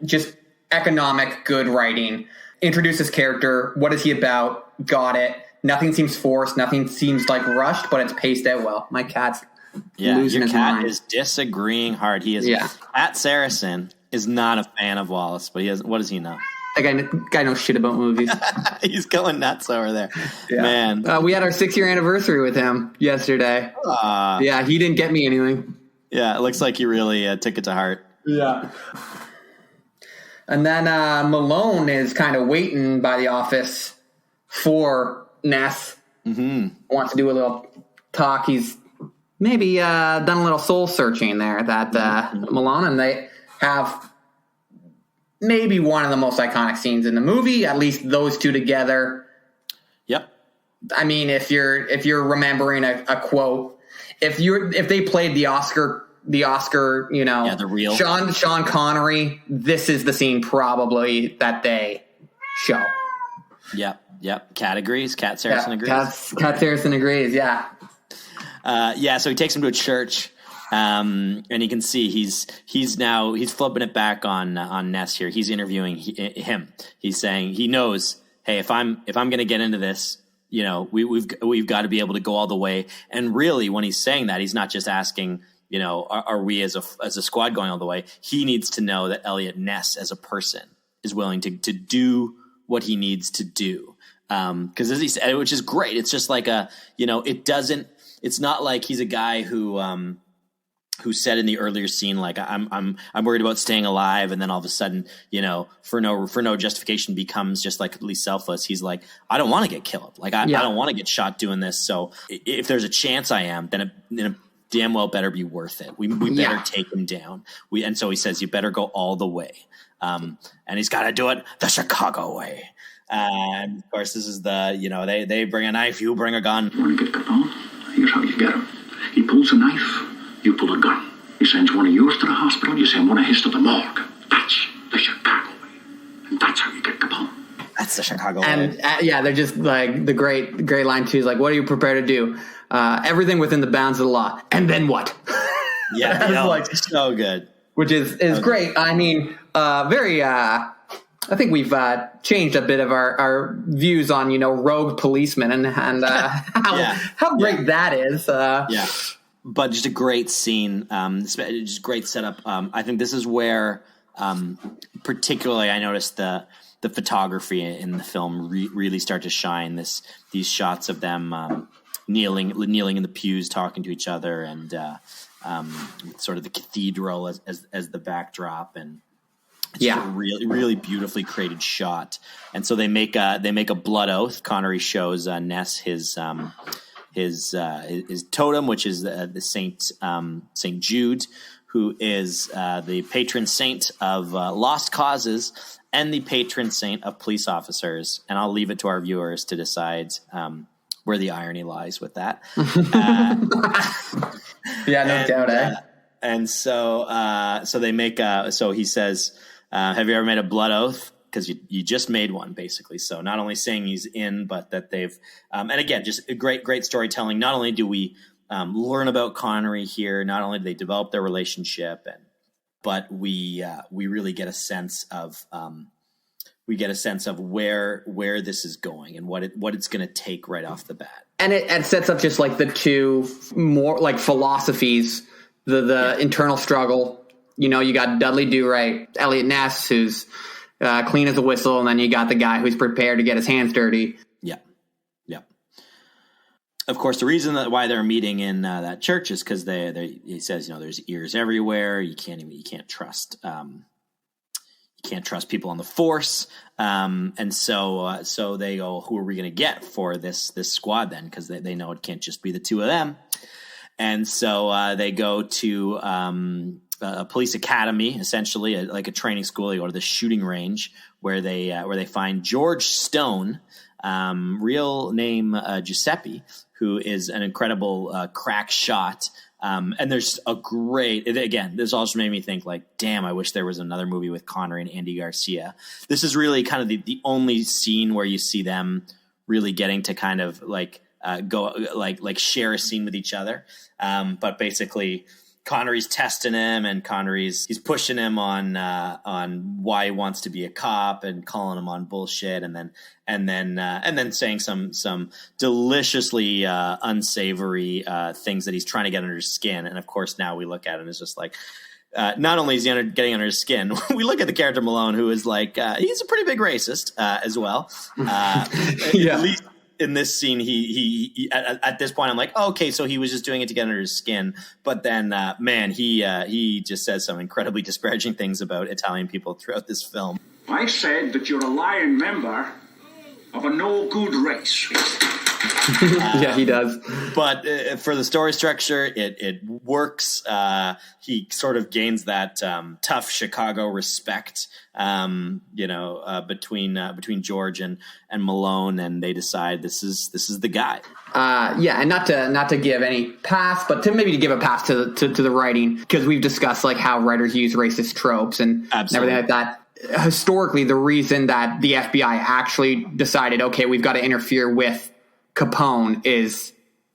just economic good writing. Introduce his character. What is he about? Got it. Nothing seems forced. Nothing seems like rushed, but it's paced out well. My cat's losing his mind. Your cat is disagreeing hard. He is. Yeah. Pat Saracen is not a fan of Wallace, but he has. What does he know? That guy knows shit about movies. He's going nuts over there. Yeah. Man. We had our 6-year anniversary with him yesterday. Yeah, he didn't get me anything. Yeah, it looks like he really took it to heart. Yeah. And then Malone is kind of waiting by the office for Ness. Mm-hmm. Wants to do a little talk. He's maybe done a little soul searching there, that Malone, and they have maybe one of the most iconic scenes in the movie, at least those two together. Yep. I mean, if you're remembering a quote, if they played the Oscar, the real Sean Connery, this is the scene probably that they show. Yep. Cat agrees. Cat Saracen agrees. Cat Saracen agrees. Yeah. So he takes him to a church. And you can see he's flipping it back on Ness here. He's interviewing him. He's saying he knows, hey, if I'm going to get into this, we've got to be able to go all the way. And really, when he's saying that, he's not just asking, are we as a squad going all the way? He needs to know that Elliot Ness as a person is willing to do what he needs to do. Because as he said, which is great. It's just like it's not like he's a guy who said in the earlier scene, like, I'm worried about staying alive. And then all of a sudden, for no justification becomes just like completely selfless. He's like, I don't want to get killed. Like, I don't want to get shot doing this. So if there's a chance I am, then it damn well better be worth it. We better take him down. And so he says, you better go all the way. And he's got to do it the Chicago way. And of course, this is they bring a knife, you bring a gun. You want to get Capone? Here's how you get him. He pulls a knife. You pull a gun. He sends one of yours to the hospital. You send one of his to the morgue. That's the Chicago way. And that's how you get Capone. That's the Chicago way. And they're just like the great line too is like, what are you prepared to do? Everything within the bounds of the law. And then what? Yeah, like so good. Which is great. I mean, very. I think we've changed a bit of our views on rogue policemen and how great that is. But just a great scene, just great setup. I think this is where, particularly, I noticed the photography in the film really start to shine. These shots of them kneeling in the pews, talking to each other, and sort of the cathedral as the backdrop, and it's just a really, really beautifully created shot. And so they make a blood oath. Connery shows Ness his totem, which is the Saint Jude, who is the patron saint of lost causes and the patron saint of police officers. And I'll leave it to our viewers to decide where the irony lies with that. No doubt. And so they make so he says, have you ever made a blood oath? Because you just made one, basically. So not only saying he's in, but that they've and again, just a great storytelling. Not only do we learn about Connery here, not only do they develop their relationship, but we really get a sense of where this is going and what it's going to take right off the bat. And it sets up just like the two more like philosophies, the internal struggle. You got Dudley Do-Right, Elliot Ness, who's clean as a whistle, and then you got the guy who's prepared to get his hands dirty. Yeah. Of course, the reason why they're meeting in that church is because he says, there's ears everywhere. You can't trust people on the force. And so they go, who are we going to get for this squad then? Because they know it can't just be the two of them. And so they go to a police academy, essentially like a training school. They go to the shooting range where they find George Stone, real name Giuseppe, who is an incredible crack shot. And there's a great, again, this also made me think like, damn, I wish there was another movie with Connery and Andy Garcia. This is really kind of the only scene where you see them really getting to kind of like go like share a scene with each other. But basically Connery's testing him, and he's pushing him on why he wants to be a cop and calling him on bullshit, and then saying some deliciously unsavory things that he's trying to get under his skin. And of course, now we look at it and it's just like, not only is he getting under his skin, we look at the character Malone, who is like he's a pretty big racist as well. Yeah. At least in this scene, he at this point, I'm like, oh, okay, so he was just doing it to get under his skin. But then, man, he just says some incredibly disparaging things about Italian people throughout this film. I said that you're a lying member of a no-good race. Yeah, he does. But for the story structure, it works. He sort of gains that tough Chicago respect, between George and Malone, and they decide this is the guy. And not to give any pass, but to give a pass to the writing, because we've discussed like how writers use racist tropes and everything like that. Historically, the reason that the FBI actually decided, okay, we've got to interfere with Capone, is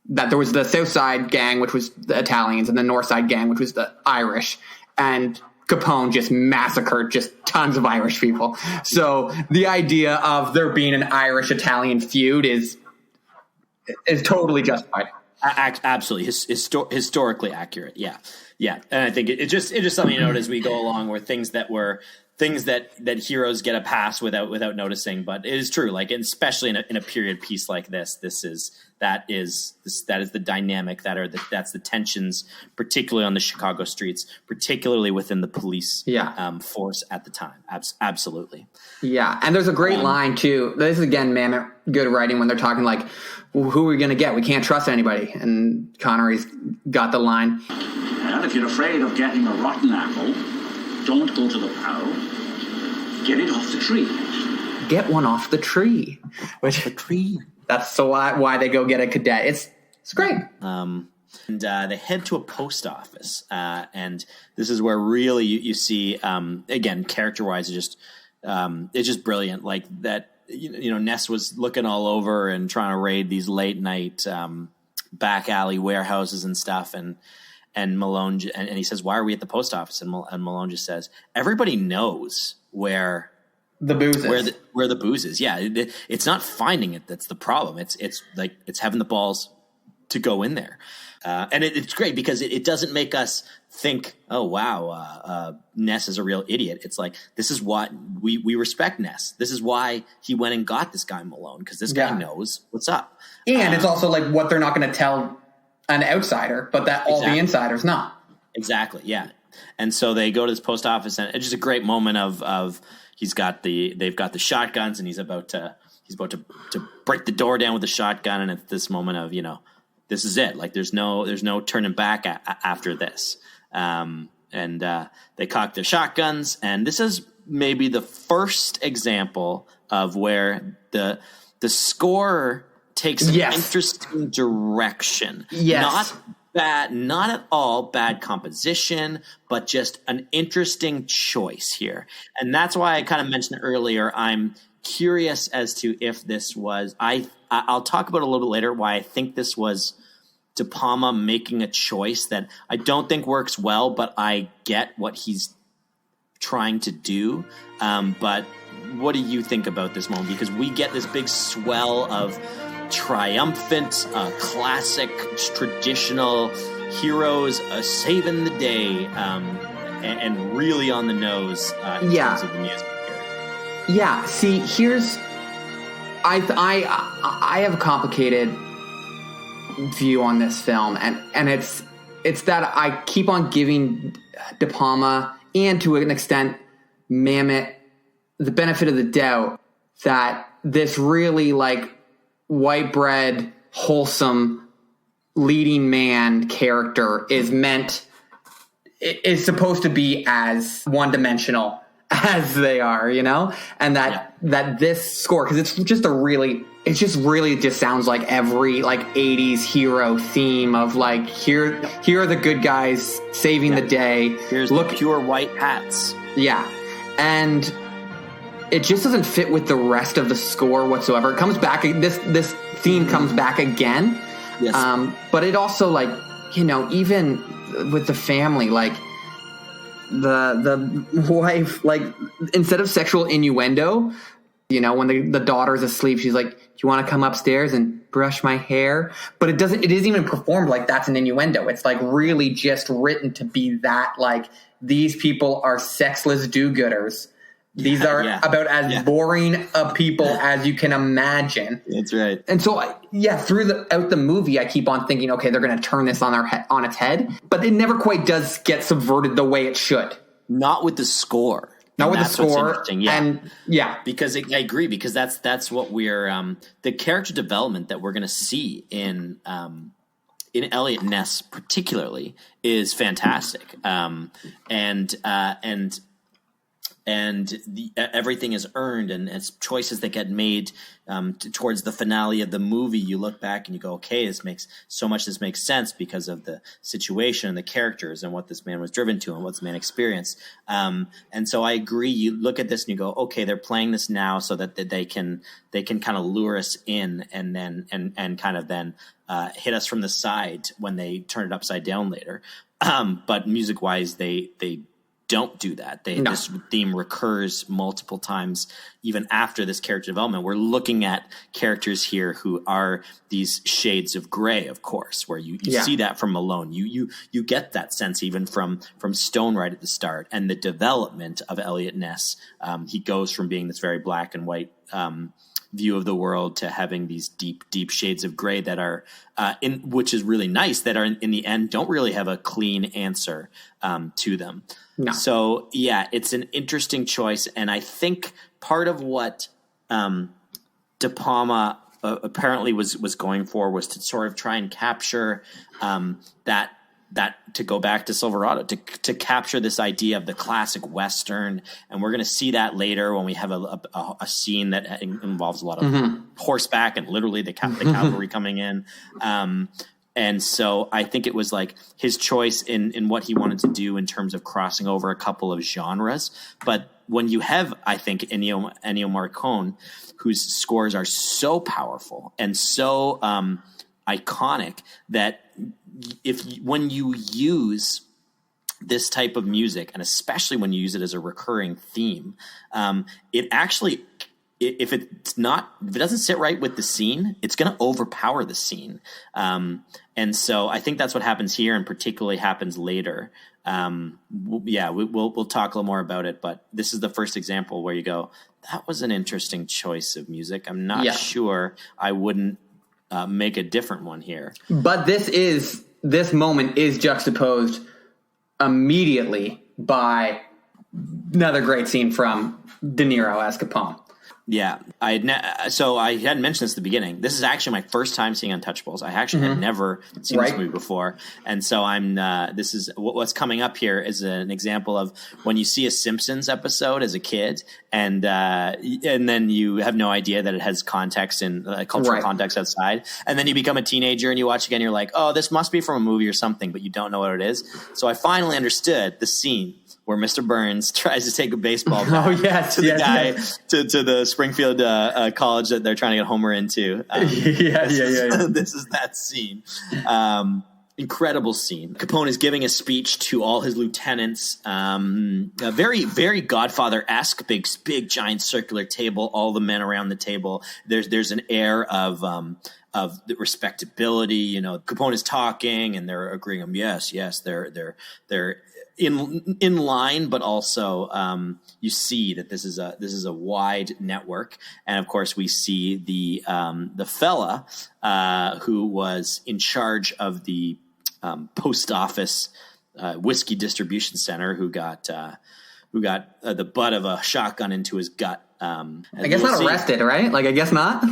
that there was the South Side gang, which was the Italians, and the North Side gang, which was the Irish, and Capone just massacred just tons of Irish people. So the idea of there being an Irish-Italian feud is totally justified. Absolutely, historically accurate. Yeah, and I think it's just something to note as we go along, where things that heroes get a pass without noticing. But it is true, like, especially in a period piece like this, that is the dynamic that's the tensions, particularly on the Chicago streets, particularly within the police force at the time. Absolutely. Yeah, and there's a great line too. This is again, man, good writing when they're talking like, well, who are we going to get? We can't trust anybody. And Connery's got the line. Well, if you're afraid of getting a rotten apple, don't go to the bough. Get it off the tree. Get one off the tree. The tree. That's so why they go get a cadet. It's great. And they head to a post office, and this is where really you see again, character-wise, it's just brilliant. Like that, Ness was looking all over and trying to raid these late night back alley warehouses and stuff, and Malone and he says, "Why are we at the post office?" And Malone just says, "Everybody knows where the booze is. Where the booze is. Yeah, it's not finding it that's the problem. It's having the balls to go in there." And it's great because it doesn't make us think, oh, wow, Ness is a real idiot. It's like, this is what we respect Ness. This is why he went and got this guy Malone, because this guy knows what's up. And it's also like what they're not going to tell an outsider, but that all the insiders know. Exactly, yeah. And so they go to this post office, and it's just a great moment of they've got the shotguns, and he's about to break the door down with the shotgun, and it's this moment of, this is it. Like there's no turning back after this. And they cock their shotguns, and this is maybe the first example of where the score takes an interesting direction. Yes. Not at all bad composition, but just an interesting choice here. And that's why I kind of mentioned earlier, I'm curious as to if this was, I'll talk about it a little bit later, why I think this was De Palma making a choice that I don't think works well, but I get what he's trying to do. But what do you think about this moment? Because we get this big swell of triumphant, classic, traditional heroes saving the day, and really on the nose in terms of the music here. Yeah, see, here's I have a complicated view on this film, and it's that I keep on giving De Palma and to an extent Mamet the benefit of the doubt that this really like white bread, wholesome leading man character is supposed to be as one-dimensional as they are, you know, and that this score, because it's just really just sounds like every like 80s hero theme of like here are the good guys saving the day. Here's the pure white hats. Yeah, and it just doesn't fit with the rest of the score whatsoever. It comes back. This theme comes back again. Yes. But it also, like, you know, even with the family, like the wife, like, instead of sexual innuendo, you know, when the daughter's asleep, she's like, "Do you want to come upstairs and brush my hair?" But it isn't even performed like that's an innuendo. It's like really just written to be that, like, these people are sexless do-gooders. These are about as boring of people as you can imagine. That's right. And so, throughout the movie, I keep on thinking, okay, they're going to turn this on its head, but it never quite does get subverted the way it should. Not with the score. Not with the score. And because I agree, because that's what we're the character development that we're going to see in Elliot Ness particularly is fantastic. And everything is earned, and it's choices that get made towards the finale of the movie. You look back and you go, okay, this makes sense because of the situation and the characters and what this man was driven to and what this man experienced. And so I agree. You look at this and you go, okay, they're playing this now so that they can kind of lure us in and then and kind of then hit us from the side when they turn it upside down later. But music wise, they don't do that. This theme recurs multiple times even after this character development. We're looking at characters here who are these shades of gray, of course, where you see that from Malone. You get that sense even from Stone right at the start, and the development of Elliot Ness. He goes from being this very black and white view of the world to having these deep shades of gray that are which is really nice, that are in the end don't really have a clean answer to them. No. So it's an interesting choice, and I think part of what De Palma apparently was going for was to sort of try and capture that to go back to Silverado, to capture this idea of the classic Western. And we're going to see that later when we have a scene that involves a lot of horseback and literally the cavalry coming in. And so I think it was like his choice in what he wanted to do in terms of crossing over a couple of genres. But when you have, I think, Ennio Morricone, whose scores are so powerful and so iconic that when you use this type of music, and especially when you use it as a recurring theme, it actually, if it doesn't sit right with the scene, it's going to overpower the scene. And so I think that's what happens here, and particularly happens later. We'll talk a little more about it, but this is the first example where you go, that was an interesting choice of music. I'm not sure I wouldn't make a different one here. But this moment is juxtaposed immediately by another great scene from De Niro as Capone. Yeah, so I hadn't mentioned this at the beginning. This is actually my first time seeing Untouchables. I actually had never seen this movie before, and so this is what's coming up here is an example of when you see a Simpsons episode as a kid, and then you have no idea that it has context and cultural context outside, and then you become a teenager and you watch again, you're like, oh, this must be from a movie or something, but you don't know what it is. So I finally understood the scene where Mr. Burns tries to take a baseball bat to the guy to the Springfield college that they're trying to get Homer into. This is that scene. Incredible scene. Capone is giving a speech to all his lieutenants. A very, very Godfather-esque, big, giant circular table. All the men around the table. There's an air of the respectability. You know, Capone is talking, and they're agreeing. Yes, they're in line, but also you see that this is a wide network, and of course we see the fella who was in charge of the post office whiskey distribution center, who got the butt of a shotgun into his gut. I guess not arrested, right? Like, I guess not.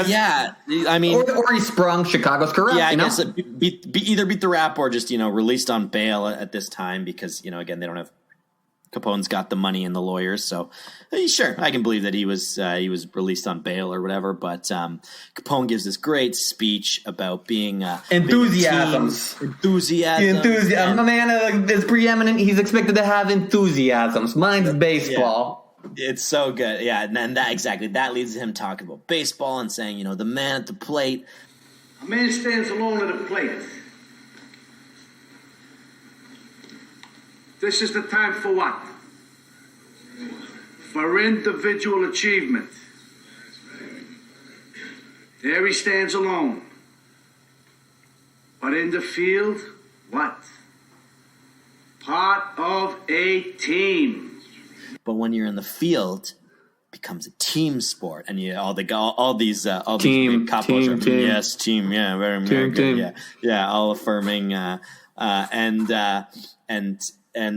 Yeah. I mean, or he sprung Chicago's corrupt. Yeah, I guess either beat the rap or just released on bail at this time because again they don't have Capone's got the money and the lawyers, so sure, I can believe that he was released on bail or whatever. But Capone gives this great speech about being enthusiasms. Enthusiasm. A man is preeminent. He's expected to have enthusiasms. Mine's baseball. Yeah. It's so good, yeah. And that leads to him talking about baseball and saying, the man at the plate. A man stands alone at a plate. This is the time for what? For individual achievement. There he stands alone. But in the field, what? Part of a team. But when you're in the field, it becomes a team sport, and all these team, big couples team, are team. Yes, team, yeah, very Team, good, team. yeah, all affirming, and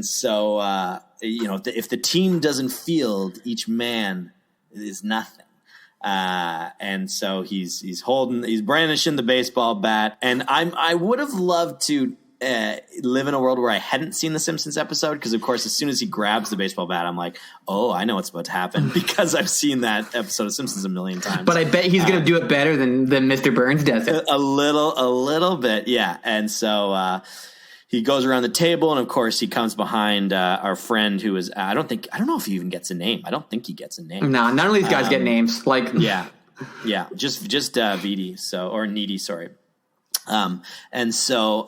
so if the team doesn't field, each man is nothing. And so he's brandishing the baseball bat, and I would have loved to live in a world where I hadn't seen the Simpsons episode, because of course as soon as he grabs the baseball bat, I'm like, oh, I know what's about to happen, because I've seen that episode of Simpsons a million times. But I bet he's going to do it better than Mr. Burns does it. A little bit, yeah. And so he goes around the table, and of course he comes behind our friend who is I don't know if he even gets a name. I don't think he gets a name. No, none of these guys get names. Like yeah, just VD, or Needy, sorry. And so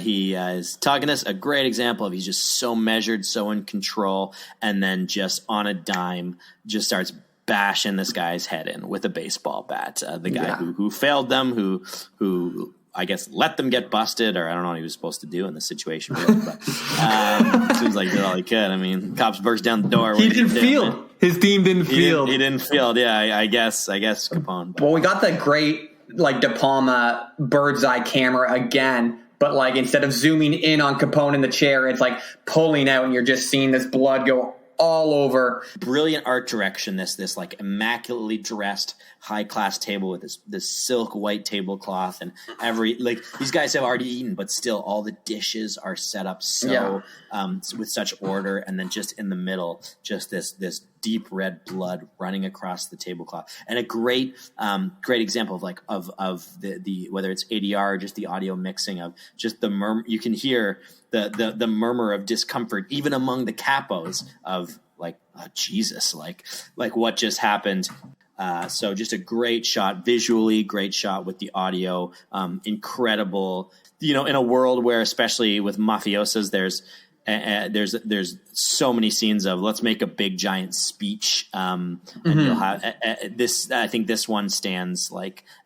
he is talking to us, a great example of he's just so measured, so in control, and then just on a dime just starts bashing this guy's head in with a baseball bat. The guy who failed them, who I guess let them get busted, or I don't know what he was supposed to do in this situation. Really, but seems like did all he could. I mean, cops burst down the door. He didn't field. His team didn't field. He didn't field. Yeah, I guess Capone. Well, we got that great De Palma bird's eye camera again, but instead of zooming in on Capone in the chair, it's pulling out, and you're just seeing this blood go all over. Brilliant art direction. This immaculately dressed high class table with this silk white tablecloth, and these guys have already eaten, but still all the dishes are set up with such order, and then just in the middle, just this deep red blood running across the tablecloth, and a great example of the whether it's ADR or just the audio mixing of just the you can hear the murmur of discomfort even among the capos of oh, Jesus, what just happened. So just a great shot, visually great shot with the audio, incredible. In a world where, especially with mafiosos, there's so many scenes of let's make a big giant speech, and you'll have this. I think this one stands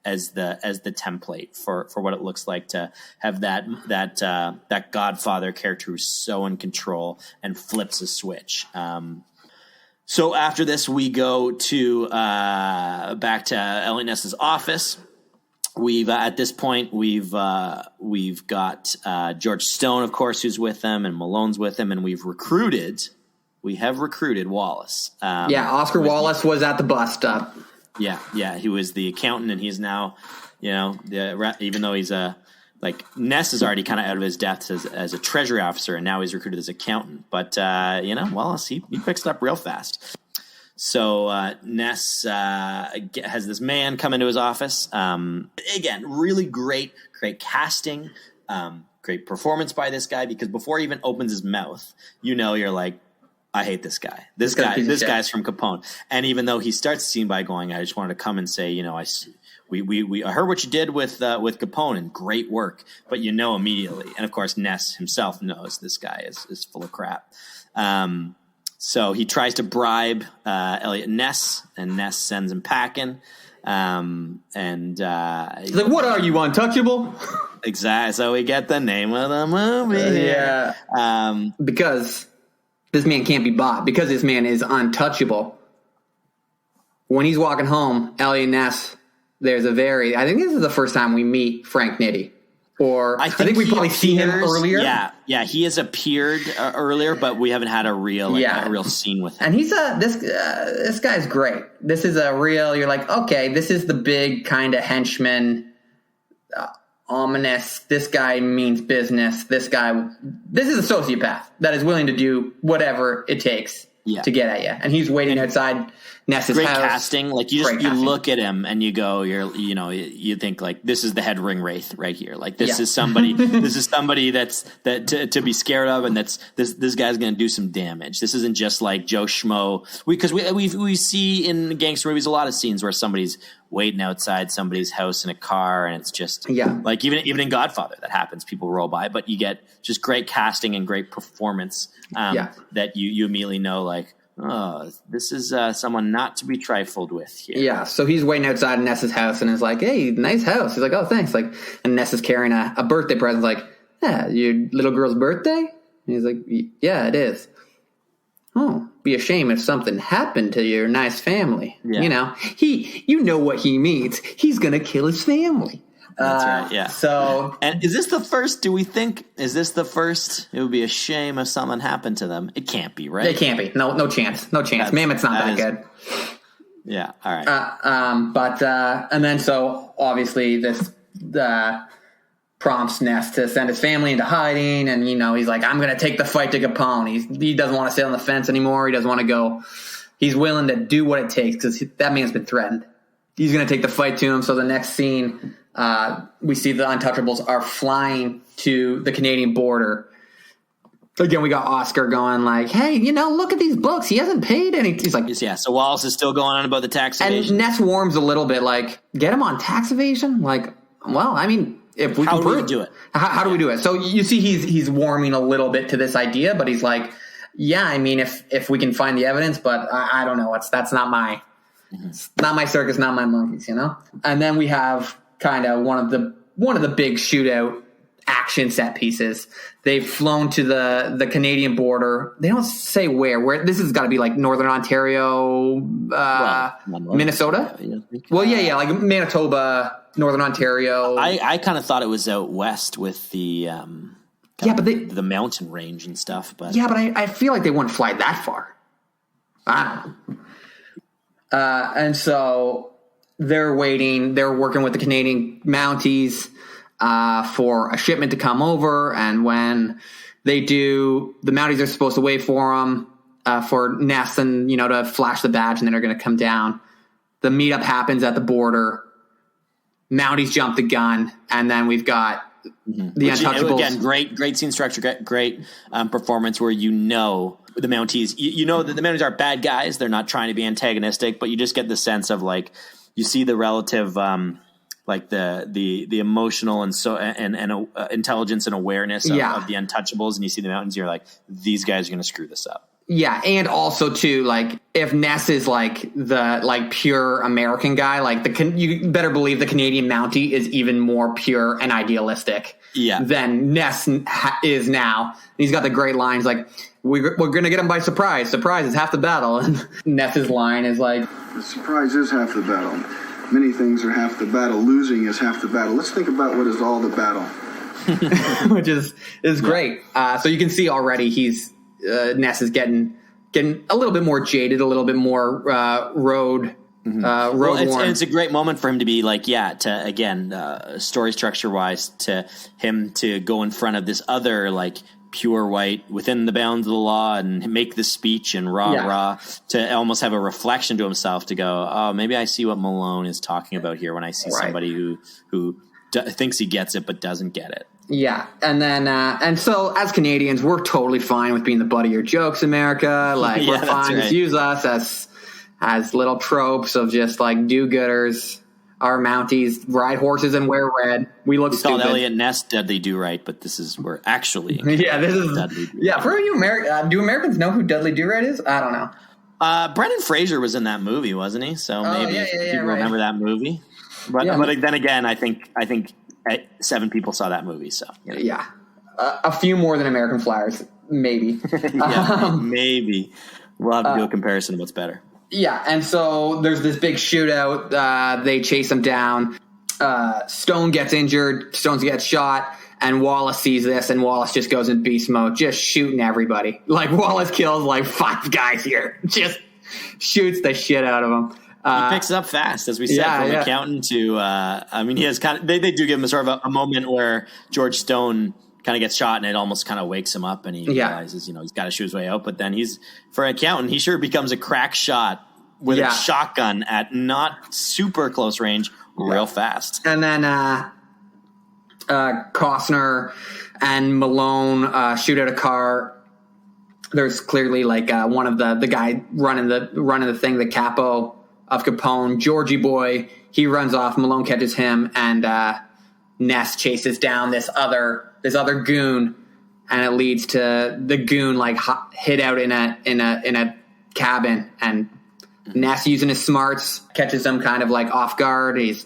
as the template for what it looks like to have that Godfather character who's so in control and flips a switch. So after this, we go to back to Elliot Ness's office. We've at this point we've got George Stone, of course, who's with them, and Malone's with him, and we have recruited Wallace. Oscar Wallace was at the bus stop. Yeah, he was the accountant, and he's now, even though he's Ness is already kind of out of his depth as a treasury officer, and now he's recruited as accountant. But Wallace he picks it up real fast. So Ness has this man come into his office. Again, really great casting, great performance by this guy, because before he even opens his mouth, you're like, I hate this guy. This guy's from Capone. And even though he starts the scene by going, I just wanted to come and say, I heard what you did with Capone, and great work, but immediately. And of course, Ness himself knows this guy is full of crap. So he tries to bribe Elliot Ness, and Ness sends him packing. And he's like, "What are you, Untouchable?" Exactly. So we get the name of the movie. Yeah. Because this man can't be bought. Because this man is untouchable. When he's walking home, Elliot Ness, I think this is the first time we meet Frank Nitti. Or I think we've probably seen him earlier. Yeah, he has appeared earlier, but we haven't had a real scene with him. And he's this guy's great. This is a real. You're like, okay, this is the big kind of henchman, ominous. This guy means business. This is a sociopath that is willing to do whatever it takes to get at you. And he's waiting outside Ness's great house. Casting. Like you look at him and you go, you think like, this is the head ring wraith right here. Like this is somebody, to be scared of. And this guy's going to do some damage. This isn't just like Joe Schmo. Because we see in gangster movies a lot of scenes where somebody's waiting outside somebody's house in a car, and it's just like even in Godfather that happens. People roll by, but you get just great casting and great performance that you immediately know like, oh, this is someone not to be trifled with here. Yeah, so he's waiting outside Ness's house and is like, hey, nice house. He's like, oh, thanks. Like, and Ness is carrying a birthday present. Like, yeah, your little girl's birthday? And he's like, yeah, it is. Oh, be a shame if something happened to your nice family. Yeah. You know what he means. He's going to kill his family. That's right, yeah. So, and is this the first? Do we think it would be a shame if something happened to them? It can't be, right? It can't be. No chance. Mammoth's not that good. Yeah. All right. But and then so obviously this prompts Ness to send his family into hiding, and he's like, I'm going to take the fight to Capone. He doesn't want to sit on the fence anymore. He doesn't want to go. He's willing to do what it takes because that man's been threatened. He's going to take the fight to him. So the next scene, we see the Untouchables are flying to the Canadian border. Again, we got Oscar going like, hey, look at these books. He hasn't paid any. He's like, yeah. So Wallace is still going on about the tax evasion. And Ness warms a little bit, like, get him on tax evasion? Like, well, I mean, if we how can do prove we do it? How do we do it? So you see he's warming a little bit to this idea, but he's like, yeah, I mean, if we can find the evidence, but I don't know. That's not my it's not my circus, not my monkeys, And then we have kind of one of the big shootout action set pieces. They've flown to the Canadian border. They don't say where this has got to be like Northern Ontario, Minnesota. Well, yeah, like Manitoba, Northern Ontario. I kind of thought it was out west with the the mountain range and stuff. But I feel like they wouldn't fly that far. I don't know. And so they're waiting. They're working with the Canadian Mounties for a shipment to come over. And when they do, the Mounties are supposed to wait for them for Ness and to flash the badge, and then they're going to come down. The meetup happens at the border. Mounties jump the gun, and then we've got the Untouchables. Again, great scene structure, great performance where the Mounties, that the Mounties are bad guys. They're not trying to be antagonistic, but you just get the sense of like, you see the relative, like the emotional and intelligence and awareness of the Untouchables, and you see the Mountains, you're like, these guys are going to screw this up. Yeah, and also too, like if Ness is like the pure American guy, like you better believe the Canadian Mountie is even more pure and idealistic than Ness is now. And he's got the great lines like, we're going to get him by surprise. Surprise is half the battle. And Ness's line is like, the surprise is half the battle. Many things are half the battle. Losing is half the battle. Let's think about what is all the battle. Which is great. So you can see already Ness is getting a little bit more jaded, a little bit more road worn. It's a great moment for him to be like, story structure wise, to him to go in front of this other like pure white within the bounds of the law and make the speech and rah, to almost have a reflection to himself to go, oh, maybe I see what Malone is talking about here when I see somebody who thinks he gets it but doesn't get it. Yeah, and then and so as Canadians, we're totally fine with being the butt of your jokes, America. Like we're fine to use us as little tropes of just like do-gooders. Our Mounties ride horses and wear red. We look stupid. Called Elliot Ness Dudley Do Right, but we're actually this is Dudley Do Right. For you do Americans know who Dudley Do Right is? I don't know. Brendan Fraser was in that movie, wasn't he? So maybe people remember that movie. But then again, I think 7 people saw that movie. So a few more than American Flyers, maybe. Maybe we'll have to do a comparison of what's better. Yeah, and so there's this big shootout. They chase him down. Stone gets injured. Stone gets shot. And Wallace sees this, and Wallace just goes in beast mode, just shooting everybody. Like, Wallace kills, like, 5 guys here. Just shoots the shit out of them. He picks it up fast, as we said, from accountant to. I mean, he has kind of. They do give him a sort of a moment where George Stone kind of gets shot, and it almost kind of wakes him up, and he realizes, he's got to shoot his way out. But then for an accountant, he sure becomes a crack shot with a shotgun at not super close range, real fast. And then Costner and Malone shoot at a car. There's clearly like one of the guy running the thing, the capo of Capone, Georgie boy. He runs off. Malone catches him, and Ness chases down this other goon, and it leads to the goon like hid out in a cabin, and Ness, using his smarts, catches him kind of like off guard. He's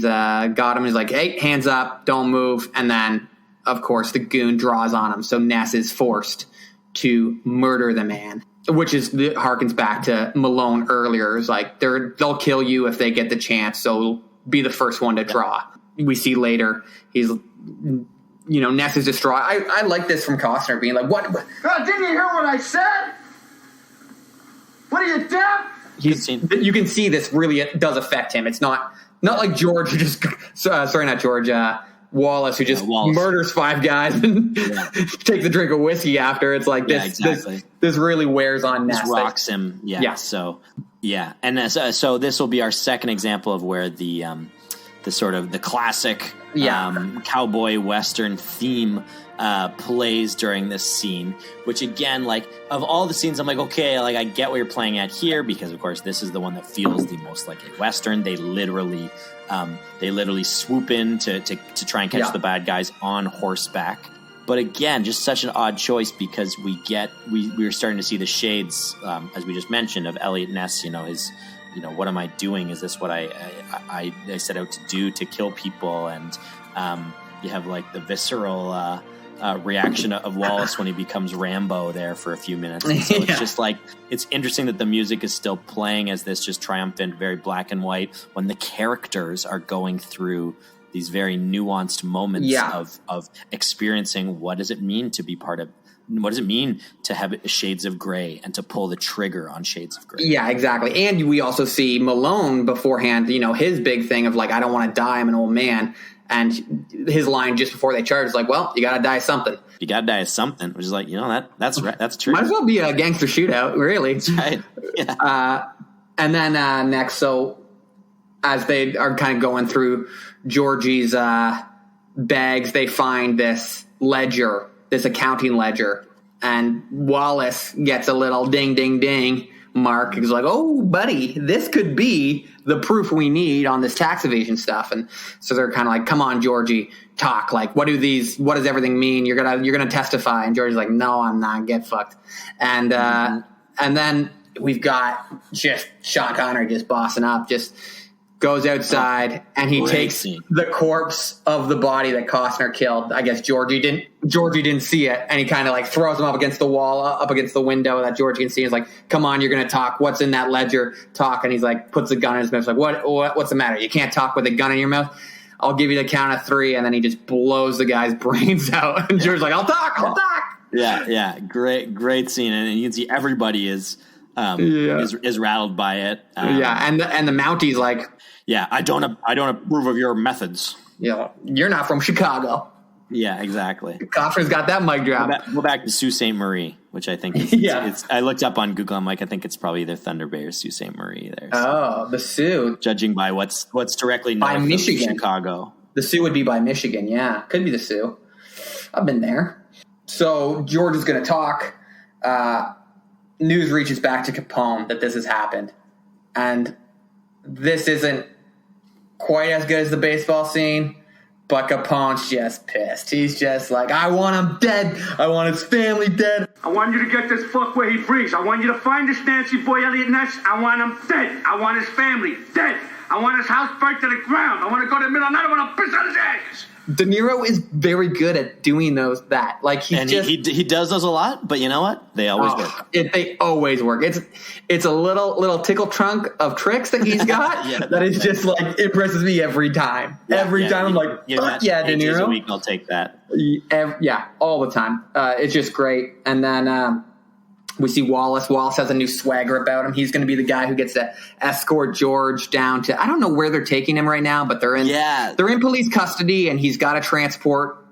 got him. He's like, hey, hands up, don't move. And then, of course, the goon draws on him. So Ness is forced to murder the man, which harkens back to Malone earlier. It's like they'll kill you if they get the chance. So be the first one to draw. We see later Ness is distraught. I like this from Costner being like, what? God, didn't you hear what I said? What are you, deaf? You can see this really does affect him. It's not like George, who just not George, Wallace, who just murders 5 guys and takes a drink of whiskey after. It's like this. Exactly. This really wears on Ness. This rocks him. Yeah. So and so this will be our second example of where the sort of the classic cowboy western theme plays during this scene, which again, like of all the scenes, I'm like, okay, like I get what you're playing at here, because of course this is the one that feels the most like a western. They literally swoop in to try and catch the bad guys on horseback. But again, just such an odd choice, because we're starting to see the shades, as we just mentioned, of Elliot Ness. His, what am I doing? Is this what I set out to do, to kill people? And you have like the visceral reaction of Wallace when he becomes Rambo there for a few minutes. And so it's just like, it's interesting that the music is still playing as this just triumphant, very black and white, when the characters are going through these very nuanced moments of experiencing what does it mean to be part of, what does it mean to have shades of gray and to pull the trigger on shades of gray? Yeah, exactly. And we also see Malone beforehand, his big thing of like, I don't want to die, I'm an old man. And his line just before they charge is like, well, you got to die of something. You got to die of something, which is like, that's right. That's true. Might as well be a gangster shootout, really. That's right. Yeah. And then next, so as they are kind of going through Georgie's bags, they find this ledger, this accounting ledger. And Wallace gets a little ding, ding, ding mark. He's like, oh, buddy, this could be the proof we need on this tax evasion stuff. And so they're kind of like, come on, Georgie, talk. Like, what does everything mean? You're gonna testify. And Georgie's like, no, I'm not. Get fucked. And and then we've got just Sean Connery just bossing up, just goes outside, and he takes the corpse of the body that Costner killed. I guess Georgie didn't see it, and he kind of like throws him up against the wall, up against the window that Georgie can see. He's like, come on, you're going to talk. What's in that ledger? Talk. And he's like, puts a gun in his mouth. He's like, what's the matter? You can't talk with a gun in your mouth? I'll give you the count of 3. And then he just blows the guy's brains out. And Georgie's like, I'll talk. Yeah. Great scene. And you can see everybody is rattled by it. And the Mountie's like, yeah, I don't approve of your methods. Yeah, you're not from Chicago. Yeah, exactly. Costner's got that mic drop. Go back to Sault Ste. Marie, which I think is, I looked up on Google. I'm like, I think it's probably either Thunder Bay or Sault Ste. Marie there. So. Oh, the Sioux. Judging by what's directly north of Michigan. Chicago. The Sioux would be by Michigan, yeah. Could be the Sioux. I've been there. So George is going to talk. News reaches back to Capone that this has happened. And this isn't quite as good as the baseball scene, but Capone's just pissed. He's just like, I want him dead. I want his family dead. I want you to get this fuck where he breathes. I want you to find this Nancy boy, Elliot Ness. I want him dead. I want his family dead. I want his house burnt to the ground. I want to go to the middle of the night. I want to piss on his ashes. De Niro is very good at doing that. Like he does those a lot, but you know what? They always work. They always work. It's a little tickle trunk of tricks that he's got that is just like impresses me every time. Every time I'm like, De Niro. A week, I'll take that. All the time. It's just great. And then We see Wallace. Wallace has a new swagger about him. He's going to be the guy who gets to escort George down to, I don't know where they're taking him right now, but they're in police custody, and he's got to transport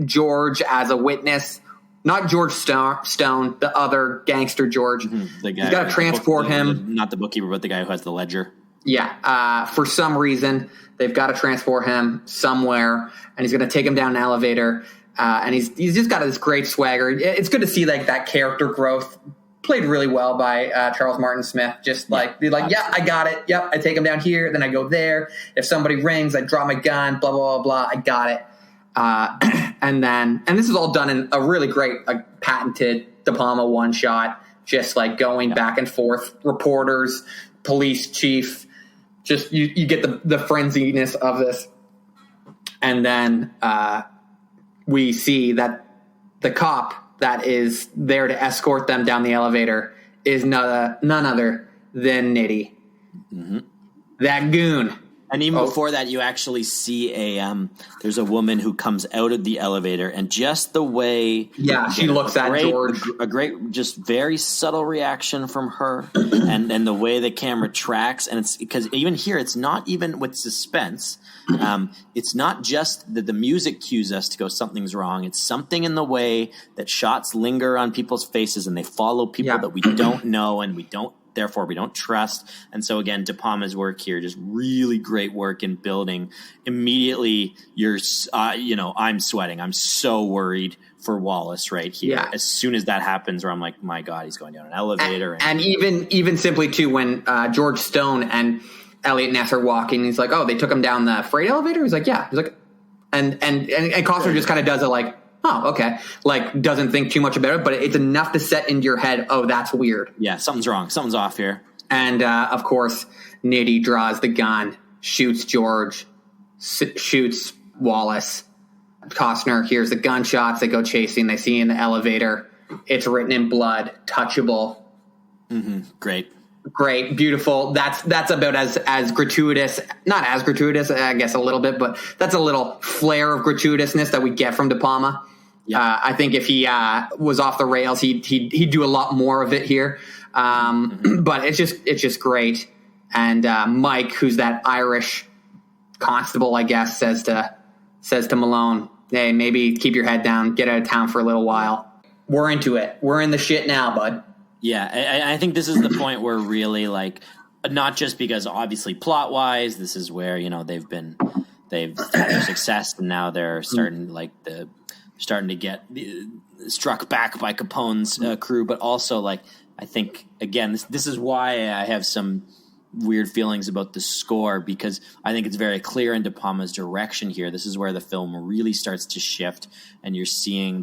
George as a witness. Not George Stone, the other gangster George. The guy, he's got to transport him. Not the bookkeeper, but the guy who has the ledger. Yeah. For some reason, they've got to transport him somewhere, and he's going to take him down an elevator. And he's just got this great swagger. It's good to see like that character growth played really well by Charles Martin Smith. Just like, yeah, I got it. Yep, I take him down here, then I go there. If somebody rings, I draw my gun. Blah blah blah blah. I got it. And this is all done in a really great, patented De Palma one shot. Just like going back and forth, reporters, police chief. Just you get the frenziness of this, and then we see that the cop that is there to escort them down the elevator is none other than Nitty. That goon. And even before that, you actually see there's a woman who comes out of the elevator, and just the way she looks at George, a great, just very subtle reaction from her, and the way the camera tracks, and it's because even here, it's not even with suspense. It's not just that the music cues us to go something's wrong. It's something in the way that shots linger on people's faces, and they follow people that we don't know, and therefore we don't trust. And so again, De Palma's work here, just really great work in building. Immediately you're, I'm sweating. I'm so worried for Wallace right here. Yeah. As soon as that happens, where I'm like, my God, he's going down an elevator. And even simply too, when George Stone and Elliot Ness are walking, he's like, oh, they took him down the freight elevator? He's like, yeah. He's like, and Costner just kind of does it like, oh, okay. Like, doesn't think too much about it, but it's enough to set into your head, oh, that's weird. Yeah, something's wrong. Something's off here. And, of course, Nitty draws the gun, shoots George, shoots Wallace. Costner hears the gunshots. They go chasing. They see in the elevator. It's written in blood, touchable. Great. Great, beautiful. That's about as gratuitous, not as gratuitous, I guess a little bit, but that's a little flair of gratuitousness that we get from De Palma. Yeah. I think if he was off the rails, he'd do a lot more of it here. But it's just great. And Mike, who's that Irish constable, I guess, says to Malone, hey, maybe keep your head down, get out of town for a little while. We're into it. We're in the shit now, bud. Yeah, I think this is the point where really, like, not just because obviously plot wise, this is where they've had their success, and now they're starting to get struck back by Capone's crew, but also like I think again this is why I have some weird feelings about the score, because I think it's very clear in De Palma's direction here. This is where the film really starts to shift, and you're seeing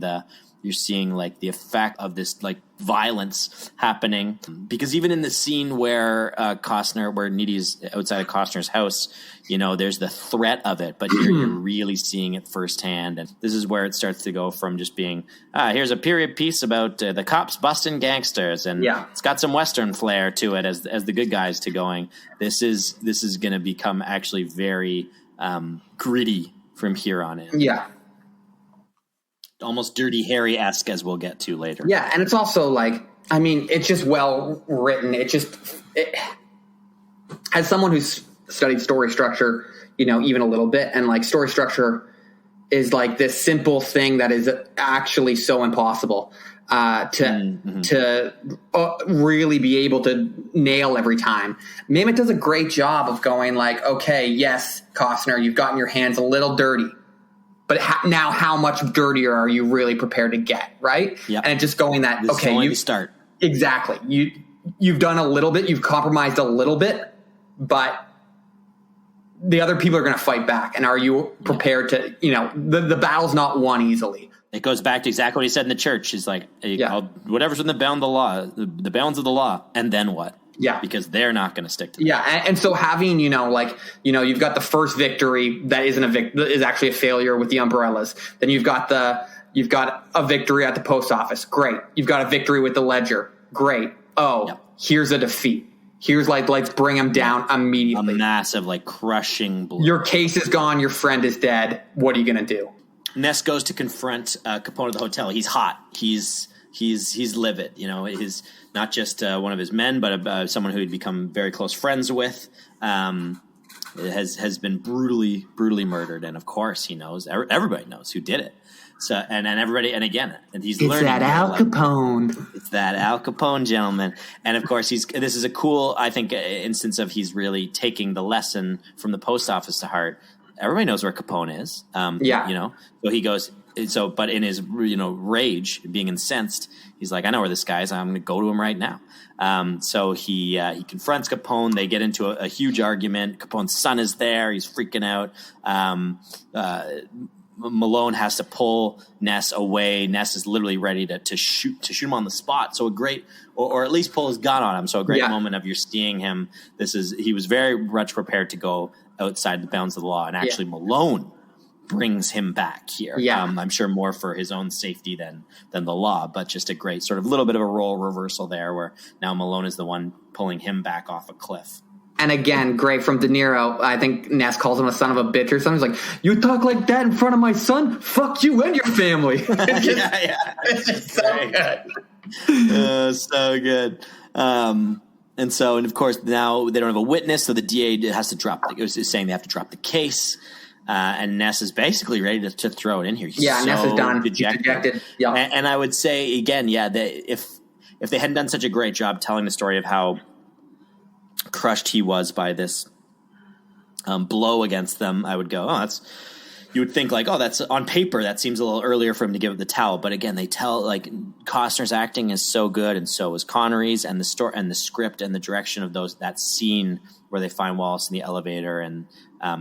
like the effect of this like violence happening, because even in the scene where Nitty's outside of Costner's house, there's the threat of it, but here you're really seeing it firsthand. And this is where it starts to go from just being, here's a period piece about the cops busting gangsters, and it's got some Western flair to it as the good guys, to going, this is going to become actually very gritty from here on in. Yeah. Almost Dirty Harry-esque, as we'll get to later. Yeah, and it's also like, I mean, it's just well written. As someone who's studied story structure, even a little bit, and like story structure is like this simple thing that is actually so impossible to really be able to nail every time. Mamet does a great job of going like, okay, yes, Costner, you've gotten your hands a little dirty. But now, how much dirtier are you really prepared to get, right? Yep. And it's just going that, this okay, you start. Exactly. You've done a little bit, you've compromised a little bit, but the other people are going to fight back. And are you prepared to, the battle's not won easily. It goes back to exactly what he said in the church. He's like, whatever's in the bounds of the law, and then what? Yeah. Because they're not going to stick to that. Yeah. And so having, you've got the first victory that is actually a failure with the umbrellas. Then you've got a victory at the post office. Great. You've got a victory with the ledger. Great. Oh, here's a defeat. Here's let's bring him down immediately. A massive, crushing blow. Your case is gone. Your friend is dead. What are you going to do? Ness goes to confront Capone at the hotel. He's hot. He's he's livid. You know, his not just one of his men, but someone who he'd become very close friends with. Has been brutally murdered, and of course he knows. Everybody knows who did it. So and everybody, and again, and he's learning. It's that Al Capone. It's that Al Capone gentleman, and of course this is a cool, I think, instance of he's really taking the lesson from the post office to heart. Everybody knows where Capone is. You know, so he goes. So, but in his rage, being incensed, he's like, I know where this guy is. I'm going to go to him right now. So he confronts Capone. They get into a huge argument. Capone's son is there. He's freaking out. Malone has to pull Ness away. Ness is literally ready to shoot him on the spot. So a great, or at least pull his gun on him. So a great moment of you're seeing him. He was very much prepared to go outside the bounds of the law, and actually Malone brings him back here. I'm sure more for his own safety than the law, but just a great sort of little bit of a role reversal there, where now Malone is the one pulling him back off a cliff. And again, great from De Niro. I think Ness calls him a son of a bitch or something. He's like, you talk like that in front of my son? Fuck you and your family. It's just so good. So good. And of course, now they don't have a witness, so the DA has to is saying they have to drop the case. And Ness is basically ready to throw it in here. Ness is done. Dejected. Yeah. And I would say, again, if they hadn't done such a great job telling the story of how crushed he was by this blow against them, I would go, you would think like, that's on paper, that seems a little earlier for him to give it the towel. But again, they tell, like, Costner's acting is so good, and so is Connery's, and the story and the script and the direction of that scene where they find Wallace in the elevator and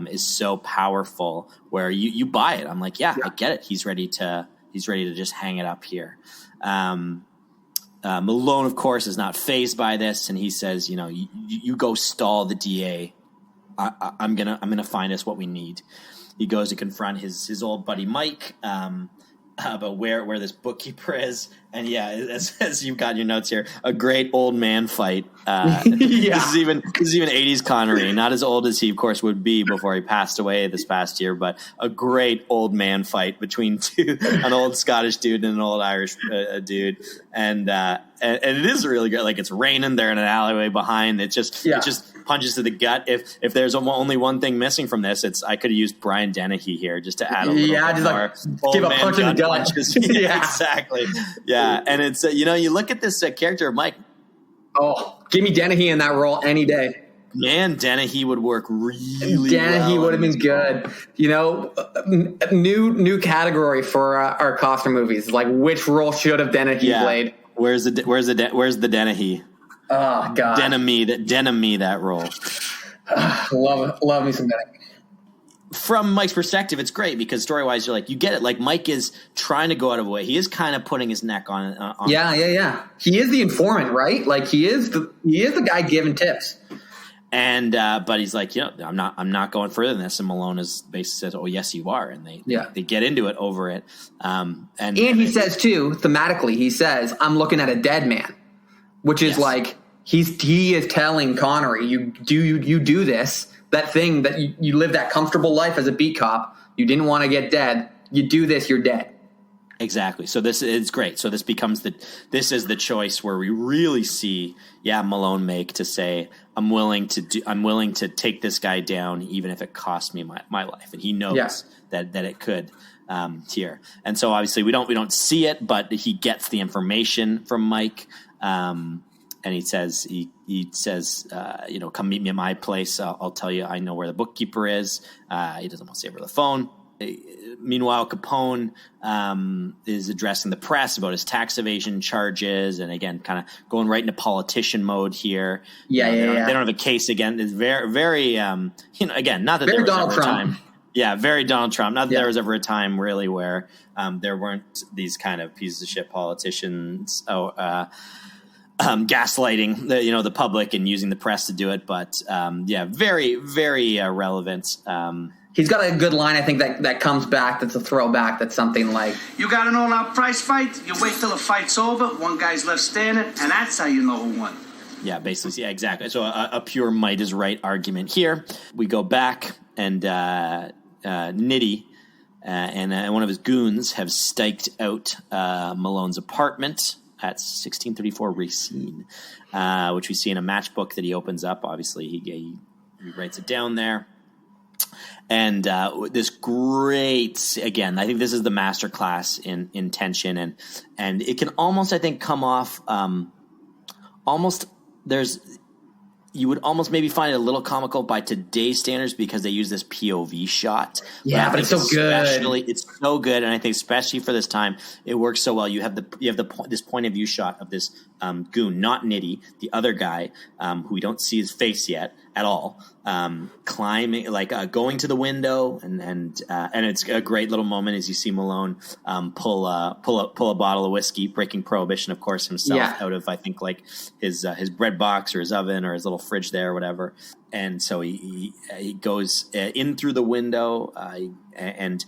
is so powerful, where you buy it. I'm like, I get it. He's ready to just hang it up here. Malone, of course, is not fazed by this, and he says, you go stall the DA. I'm gonna find us what we need. He goes to confront his old buddy Mike about where this bookkeeper is, and as you've got in your notes here, a great old man fight. This is even 80s Connery, not as old as he of course would be before he passed away this past year, but a great old man fight between an old Scottish dude and an old Irish dude, and it is really good. Like, it's raining, they're in an alleyway behind. It just punches to the gut. If there's only one thing missing from this, I could have used Brian Dennehy here just to add a little bit more. Like, give a punch in the gut. Exactly. Yeah, and it's you look at this character of Mike. Oh, give me Dennehy in that role any day. Man, Dennehy would work really. Dennehy would have been good. New category for our Costner movies. Like, which role should have Dennehy played? Where's the Dennehy? Oh God, Dennehy that role. Love me some Dennehy. From Mike's perspective, it's great because story-wise, you're like, you get it. Like, Mike is trying to go out of the way. He is kind of putting his neck on. Yeah. He is the informant, right? Like, he is the guy giving tips. And but he's like, I'm not going further than this. And Malone is basically says, oh yes, you are. And they get into it over it. And he says too, thematically, he says, I'm looking at a dead man, which is like he is telling Connery, you do this. That thing that you live that comfortable life as a beat cop. You didn't want to get dead. You do this, you're dead. Exactly. So this is great. So this becomes this is the choice where we really see, Malone make to say, I'm willing to take this guy down, even if it costs me my life. And he knows that it could here. And so obviously we don't see it, but he gets the information from Mike. And he says, come meet me at my place. I'll tell you, I know where the bookkeeper is. He doesn't want to say over the phone. Meanwhile, Capone is addressing the press about his tax evasion charges, and again, kind of going right into politician mode here. They don't have a case again. It's very, very, again, not that very there was Donald ever Trump. a time. Yeah, very Donald Trump. Not that there was ever a time really where there weren't these kind of pieces of shit politicians. Gaslighting the public and using the press to do it, but very, very relevant. He's got a good line, I think, that comes back. That's a throwback. That's something like, you got an all-out prize fight. You wait till the fight's over. One guy's left standing, and that's how you know who won. Yeah, basically, exactly. So a pure might is right argument here. We go back, and Nitty and one of his goons have staked out Malone's apartment. at 1634 Racine, which we see in a matchbook that he opens up. Obviously, he writes it down there. And this great, again, I think this is the masterclass in tension, and it can almost, I think, come off you would almost maybe find it a little comical by today's standards because they use this POV shot. Yeah, but it's so good. It's so good, and I think especially for this time, it works so well. You have this point of view shot of this goon, not Nitty, the other guy who we don't see his face yet at all, climbing, going to the window, and it's a great little moment as you see Malone pull a bottle of whiskey, breaking prohibition, of course, himself out of, I think, like his bread box or his oven or his little fridge there or whatever. And so he goes in through the window, and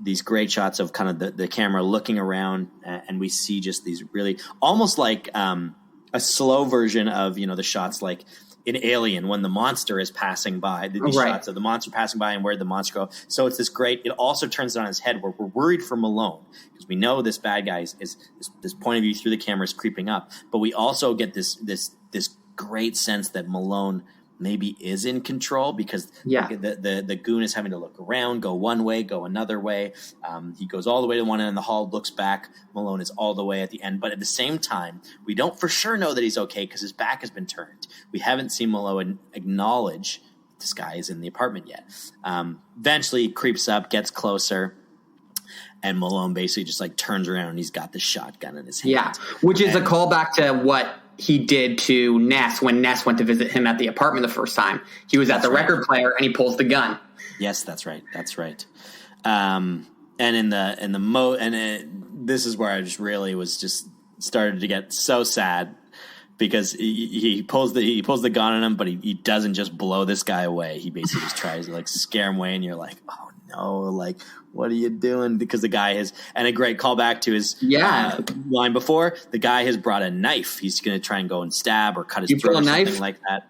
these great shots of kind of the camera looking around, and we see just these really almost like a slow version of, the shots like in Alien when the monster is passing by, these shots of the monster passing by and where the monster go. So it's this great, it also turns it on his head where we're worried for Malone because we know this bad guy is this point of view through the camera is creeping up, but we also get this great sense that Malone maybe is in control because the goon is having to look around, go one way, go another way. He goes all the way to one end of the hall, looks back. Malone is all the way at the end. But at the same time, we don't for sure know that he's okay because his back has been turned. We haven't seen Malone acknowledge this guy is in the apartment yet. Eventually, he creeps up, gets closer, and Malone basically just like turns around and he's got the shotgun in his hand. Yeah, which is a callback to what he did to Ness when Ness went to visit him at the apartment the first time. He was at the record player and he pulls the gun. Yes, that's right. That's right. And this is where I just really was just started to get so sad because he pulls the gun on him, but he doesn't just blow this guy away. He basically just tries to like scare him away, and you're like, oh no, like what are you doing? Because the guy has, and a great callback to his line before, the guy has brought a knife. He's going to try and go and stab or cut his throat or something like that.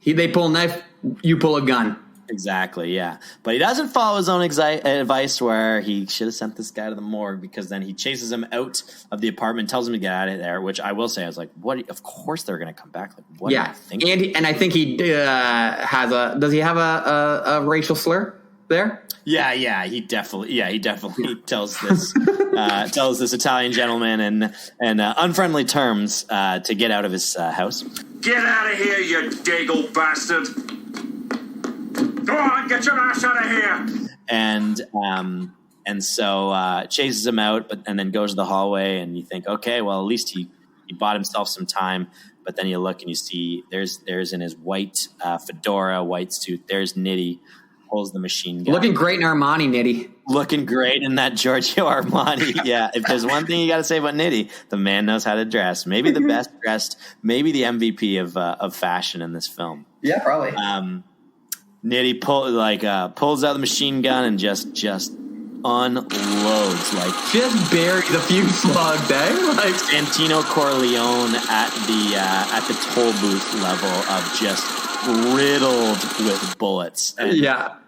They pull a knife, you pull a gun. Exactly, yeah. But he doesn't follow his own advice where he should have sent this guy to the morgue because then he chases him out of the apartment, tells him to get out of there, which I will say, I was like, what? Of course they're going to come back. Like, what do you think? And I think he does he have a racial slur there? Yeah, he definitely tells this Italian gentleman in unfriendly terms to get out of his house. Get out of here, you dago bastard! Go on, get your ass out of here! And so chases him out, and then goes to the hallway, and you think, okay, well at least he bought himself some time. But then you look and you see there's in his white fedora, white suit. There's Nitty. Pulls the machine gun. Looking great in Armani, Nitty. Looking great in that Giorgio Armani. Yeah, if there's one thing you got to say about Nitty, the man knows how to dress. Maybe the best dressed, maybe the MVP of fashion in this film. Yeah, probably. Nitty pulls out the machine gun and just unloads, like just buries a few slugs, like Santino Corleone at the toll booth level of just riddled with bullets.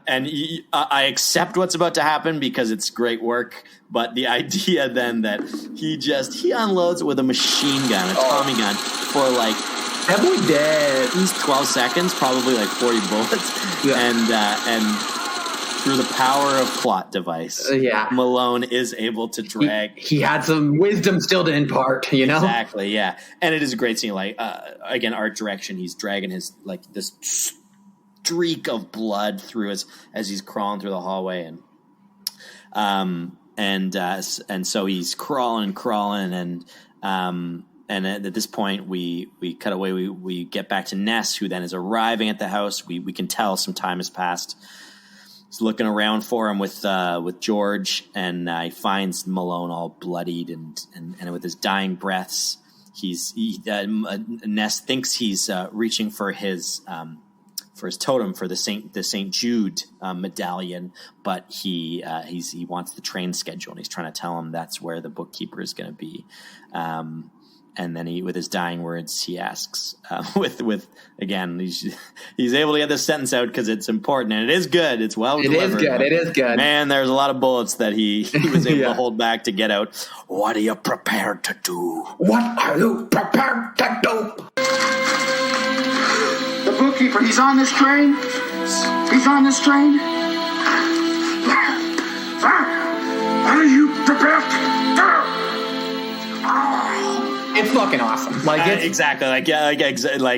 And I accept what's about to happen because it's great work, but the idea then that he unloads with a machine gun, a Tommy gun, for like that boy dead. At least 12 seconds, probably like 40 bullets. Yeah. And through the power of plot device, Malone is able to drag. He had some wisdom still to impart, Exactly, yeah. And it is a great scene. Like again, art direction. He's dragging his like this streak of blood through as he's crawling through the hallway, and so he's crawling, and at this point we cut away. We get back to Ness, who then is arriving at the house. We can tell some time has passed. He's looking around for him with George, and he finds Malone all bloodied and with his dying breaths. Ness thinks he's reaching for his totem for the St. Jude medallion, but he wants the train schedule, and he's trying to tell him that's where the bookkeeper is going to be. And then he, with his dying words, he asks, with again, he's able to get this sentence out because it's important and it is good. It's well delivered. It is good. Man, there's a lot of bullets that he was able to hold back to get out. What are you prepared to do? What are you prepared to do? The bookkeeper, he's on this train. He's on this train. Are you prepared to do? It's fucking awesome. Like it's exactly. Like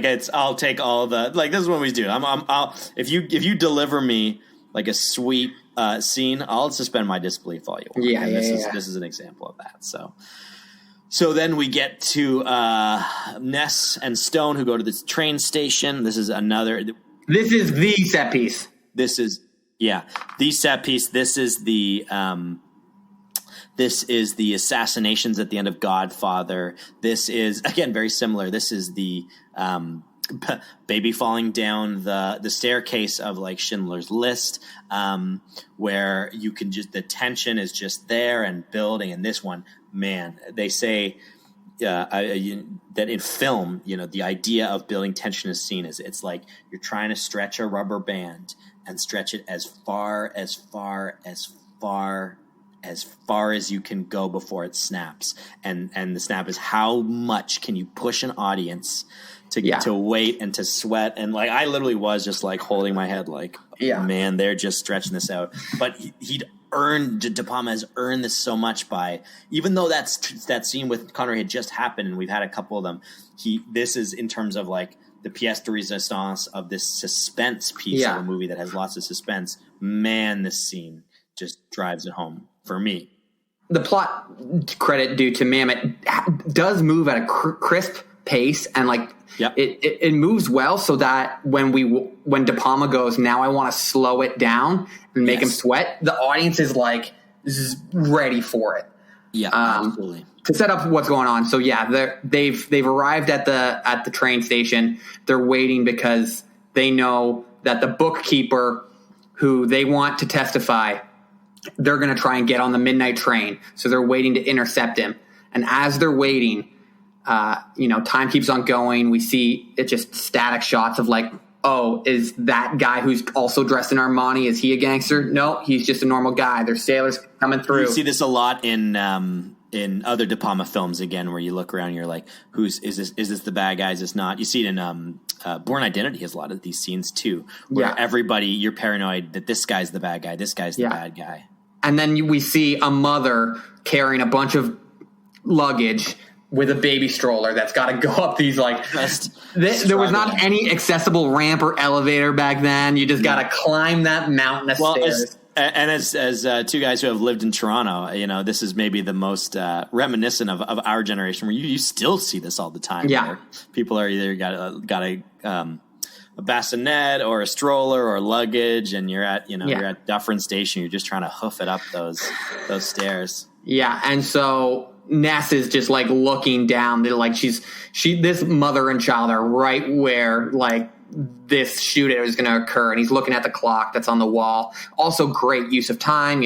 it's. I'll take all the like. This is what we do. I'll if you deliver me like a sweet scene, I'll suspend my disbelief all you want. Yeah, and this is an example of that. So then we get to Ness and Stone who go to this train station. This is another. This is the set piece. This is the set piece. This is the assassinations at the end of Godfather. This is, again, very similar. This is the baby falling down the staircase of like Schindler's List, where you can just, the tension is just there and building. And this one, man, they say that in film, the idea of building tension is seen as it's like you're trying to stretch a rubber band and stretch it as far as you can go before it snaps. And the snap is how much can you push an audience to wait and to sweat. And like, I literally was just like holding my head like, man, they're just stretching this out. But De Palma has earned this so much by, even though that scene with Connery had just happened and we've had a couple of them, this is in terms of like the pièce de résistance of this suspense piece of a movie that has lots of suspense. Man, this scene just drives it home for me. The plot, credit due to Mamet, does move at a crisp pace, and like it moves well, so that when De Palma goes, now I want to slow it down and make him sweat, the audience is like ready for it. Yeah, absolutely. To set up what's going on. So they've arrived at the train station. They're waiting because they know that the bookkeeper who they want to testify, they're going to try and get on the midnight train. So they're waiting to intercept him. And as they're waiting, time keeps on going. We see it just static shots of like, oh, is that guy who's also dressed in Armani, is he a gangster? No, he's just a normal guy. There's sailors coming through. You see this a lot in other De Palma films, again, where you look around and you're like, is this the bad guy? Is this not? You see it in Born Identity has a lot of these scenes too, where everybody, you're paranoid that this guy's the bad guy, this guy's the bad guy. And then we see a mother carrying a bunch of luggage with a baby stroller that's got to go up these like there was not any accessible ramp or elevator back then. You just got to climb that mountain of stairs. As two guys who have lived in Toronto, this is maybe the most reminiscent of our generation, where you still see this all the time. Yeah, where people are either got a bassinet or a stroller or luggage, and you're at you're at Dufferin Station. You're just trying to hoof it up those stairs. Yeah, and so Ness is just like looking down. Like this mother and child are right where like this shooting is going to occur, and he's looking at the clock that's on the wall. Also, great use of time.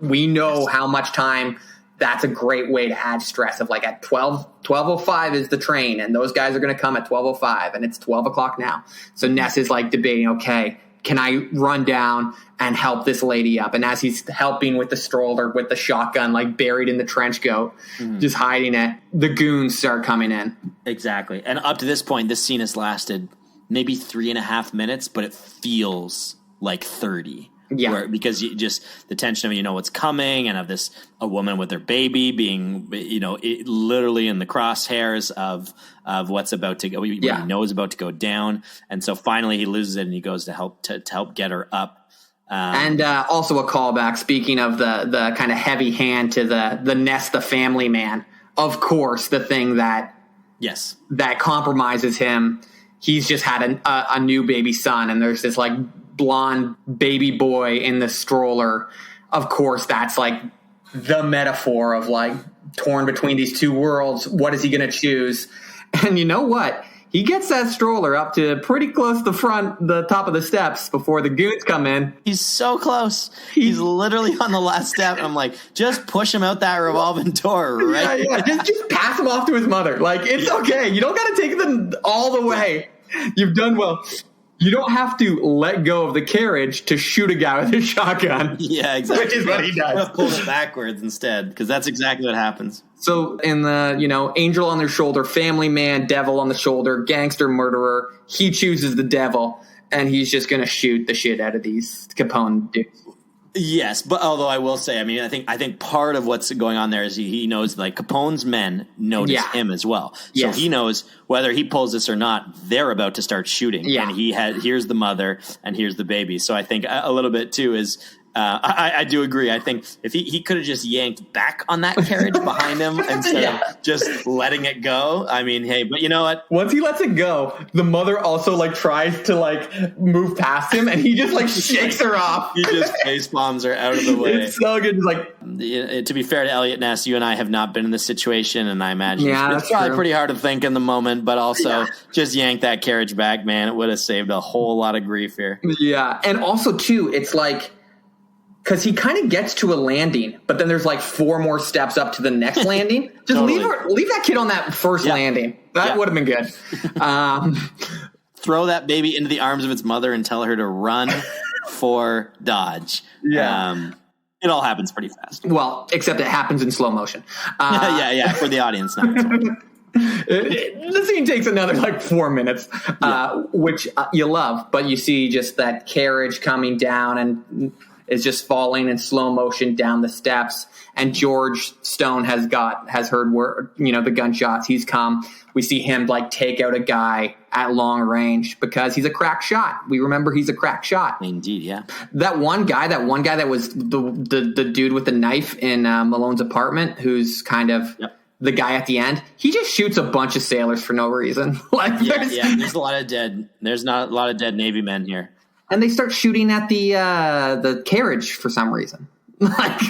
We know how much time. That's a great way to add stress of like at 12:05 is the train, and those guys are going to come at 12:05, and it's 12 o'clock now. So Ness is like debating, okay, can I run down and help this lady up? And as he's helping with the stroller, with the shotgun, like buried in the trench coat, just hiding it, the goons start coming in. Exactly. And up to this point, this scene has lasted maybe 3.5 minutes, but it feels like 30. Yeah, because you just the tension of what's coming, and of a woman with her baby being literally in the crosshairs of what's about to go. What he knows about to go down, and so finally he loses it, and he goes to help get her up. And also a callback. Speaking of the kind of heavy hand to the Ness, the family man. Of course, the thing that compromises him. He's just had a new baby son, and there's this like blonde baby boy in the stroller. Of course, that's like the metaphor of like torn between these two worlds. What is he going to choose? And you know what? He gets that stroller up to pretty close to the top of the steps before the goons come in. He's so close. He's literally on the last step. I'm like, just push him out that revolving door, right? Yeah. Just pass him off to his mother. Like, it's okay. You don't got to take them all the way. You've done well. You don't have to let go of the carriage to shoot a guy with a shotgun. Yeah, exactly. Which is what he does. Pull it backwards instead, because that's exactly what happens. So in the, angel on their shoulder, family man, devil on the shoulder, gangster, murderer, he chooses the devil, and he's just going to shoot the shit out of these Capone dudes. Yes, but although I will say, I think part of what's going on there is he knows, like, Capone's men notice him as well. So he knows whether he pulls this or not, they're about to start shooting. Yeah. And here's the mother and here's the baby. So I think a little bit too is I do agree. I think if he could have just yanked back on that carriage behind him instead of just letting it go. I mean, hey, but you know what? Once he lets it go, the mother also tries to move past him, and he just shakes her off. He just face bombs her out of the way. It's so good. To be fair to Elliot Ness, you and I have not been in this situation, and I imagine it's probably true. Pretty hard to think in the moment, but also just yank that carriage back, man. It would have saved a whole lot of grief here. Yeah, and also too, it's because he kind of gets to a landing, but then there's 4 more steps up to the next landing. Just leave that kid on that first landing. That would have been good. Throw that baby into the arms of its mother and tell her to run for Dodge. Yeah. It all happens pretty fast. Well, except it happens in slow motion. For the audience. Not the scene takes another 4 minutes, which you love, but you see just that carriage coming down and is just falling in slow motion down the steps. And George Stone has heard word, the gunshots. He's come. We see him take out a guy at long range because he's a crack shot. We remember he's a crack shot. Indeed, yeah. That one guy that was the dude with the knife in Malone's apartment, who's kind of the guy at the end. He just shoots a bunch of sailors for no reason. There's a lot of dead. There's not a lot of dead Navy men here. And they start shooting at the carriage for some reason. What?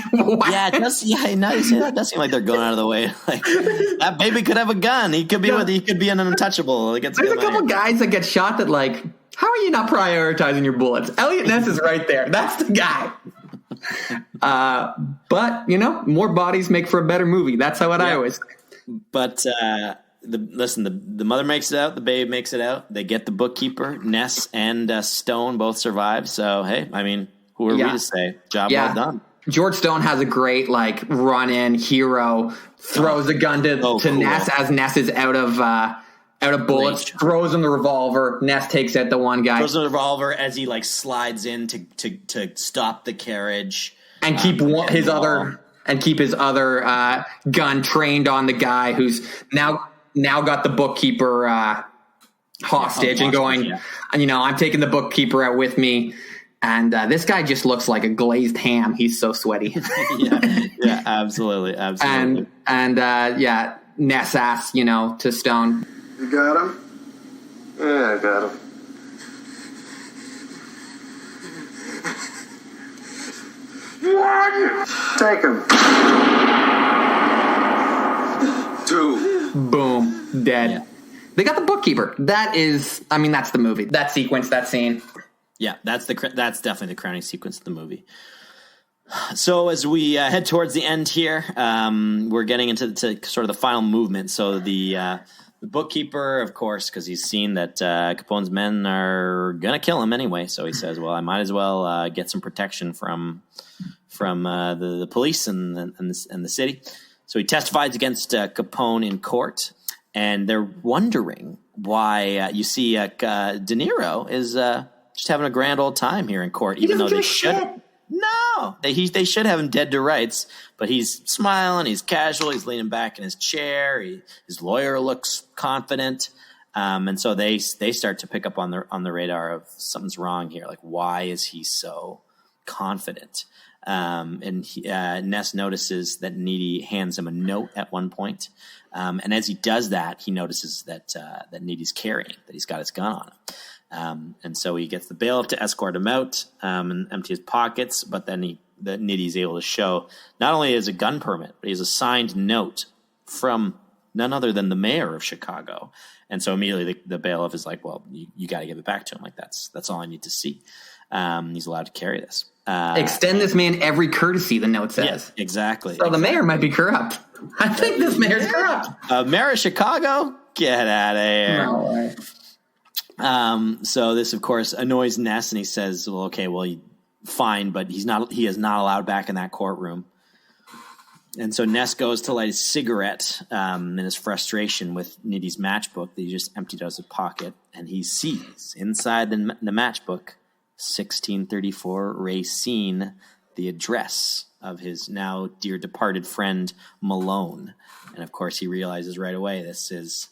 Yeah, it does. Yeah, now you say that, it does seem like they're going out of the way. That baby could have a gun. He could be he could be an untouchable. There's a couple guys that get shot that how are you not prioritizing your bullets? Elliot Ness is right there. That's the guy. But more bodies make for a better movie. That's how I always. But the mother makes it out, the babe makes it out. They get the bookkeeper, Ness and Stone both survive. So hey, who are we to say? Job well done. George Stone has a great run-in hero, throws a gun to cool. Ness as Ness is out of bullets, throws him the revolver. Ness takes out the one guy. Throws him the revolver as he slides in to stop the carriage and keep his other gun trained on the guy who's now got the bookkeeper hostage and going. Yeah. I'm taking the bookkeeper out with me. And this guy just looks like a glazed ham. He's so sweaty. yeah, absolutely. And Ness asks, to Stone. You got him? Yeah, I got him. One! Take him. 2. Boom. Dead. Yeah. They got the bookkeeper. That's the movie. That sequence, that scene. Yeah, that's definitely the crowning sequence of the movie. So as we head towards the end here, we're getting into sort of the final movement. So the bookkeeper, of course, because he's seen that Capone's men are gonna kill him anyway, so he says, "Well, I might as well get some protection from the police and the city." So he testifies against Capone in court, and they're wondering why. You see, De Niro is. Just having a grand old time here in court, even though they should. No, they should have him dead to rights, but he's smiling, he's casual, he's leaning back in his chair. His lawyer looks confident, and so they start to pick up on the radar of something's wrong here. Why is he so confident? And Ness notices that Needy hands him a note at one point, and as he does that, he notices that Needy's carrying, that he's got his gun on him. And so he gets the bailiff to escort him out and empty his pockets, but then Needy's able to show not only has a gun permit, but he has a signed note from none other than the mayor of Chicago. And so immediately the bailiff is like, well, you got to give it back to him. Like that's all I need to see. He's allowed to carry this. Extend this man every courtesy, the note says. Yeah, exactly. So the mayor might be corrupt. I think this mayor's corrupt. Mayor of Chicago? Get out of here. No way. So this, of course, annoys Ness, and he says, well, okay, well, fine, but he is not allowed back in that courtroom. And so Ness goes to light his cigarette in his frustration with Nitty's matchbook that he just emptied out of his pocket, and he sees inside the matchbook 1634 Racine, the address of his now dear departed friend Malone. And of course, he realizes right away this is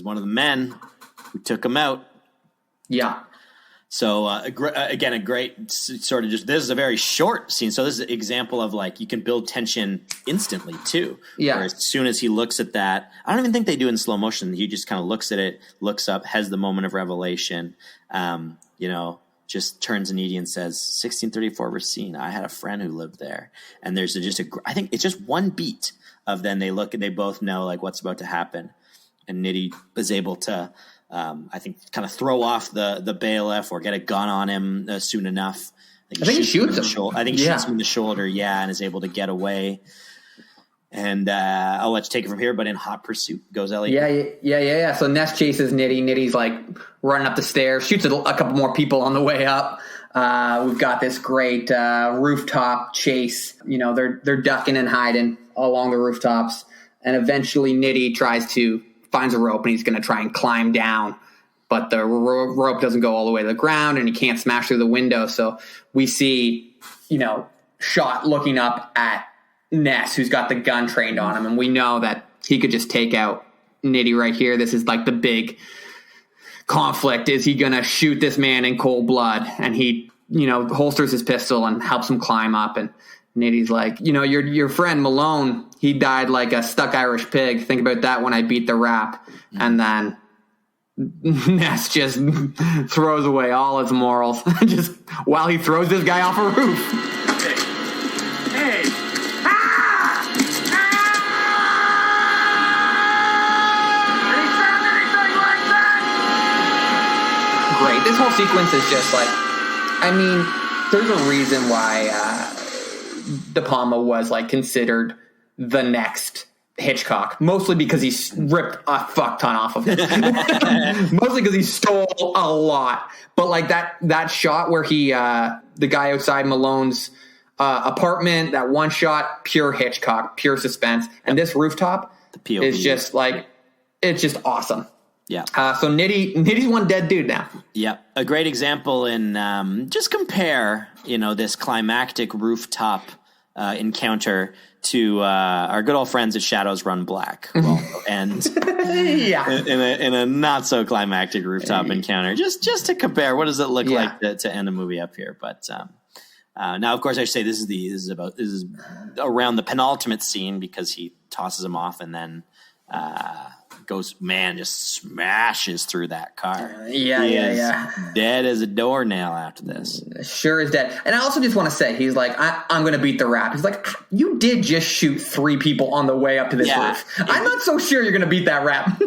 one of the men who took him out. Yeah. So again, a great sort of just, this is a very short scene. So this is an example of like, you can build tension instantly too. Yeah. Where as soon as he looks at that, I don't even think they do in slow motion. He just kind of looks at it, looks up, has the moment of revelation, just turns to Needy and says, 1634 Racine, I had a friend who lived there. And there's I think it's just one beat of then they look and they both know like what's about to happen. And Nitty is able to, I think, kind of throw off the bailiff or get a gun on him soon enough. I think he shoots him. I think he shoots him in the shoulder, and is able to get away. And I'll let you take it from here, but in hot pursuit goes Elliot. Yeah. So Ness chases Nitty. Nitty's like running up the stairs, shoots a couple more people on the way up. We've got this great rooftop chase. They're ducking and hiding along the rooftops. And eventually Nitty finds a rope, and he's going to try and climb down. But the rope doesn't go all the way to the ground, and he can't smash through the window. So we see, Shot looking up at Ness, who's got the gun trained on him. And we know that he could just take out Nitty right here. This is like the big conflict. Is he going to shoot this man in cold blood? And he, holsters his pistol and helps him climb up. And Nitty's like, your friend Malone, he died like a stuck Irish pig. Think about that when I beat the rap. And then Ness just throws away all his morals just while he throws this guy off a roof. Hey! Great. This whole sequence is just like, there's a reason why De Palma was like considered the next Hitchcock, mostly because he ripped a fuck ton off of him. Mostly because he stole a lot. But like that shot where the guy outside Malone's apartment, that one shot, pure Hitchcock, pure suspense. And this rooftop is just like, it's just awesome. Yeah. So Nitty's one dead dude now. Yeah. A great example in just compare, this climactic rooftop encounter to our good old friends at Shadows Run Black. And in a not so climactic rooftop encounter, just to compare, what does it look like to end the movie up here? But now, of course, I should say this is around the penultimate scene, because he tosses him off and then just smashes through that car. Dead as a doornail after this. Sure is dead. And I also just want to say, he's like, I'm going to beat the rap. He's like, you did just shoot 3 people on the way up to this roof. I'm not so sure you're going to beat that rap.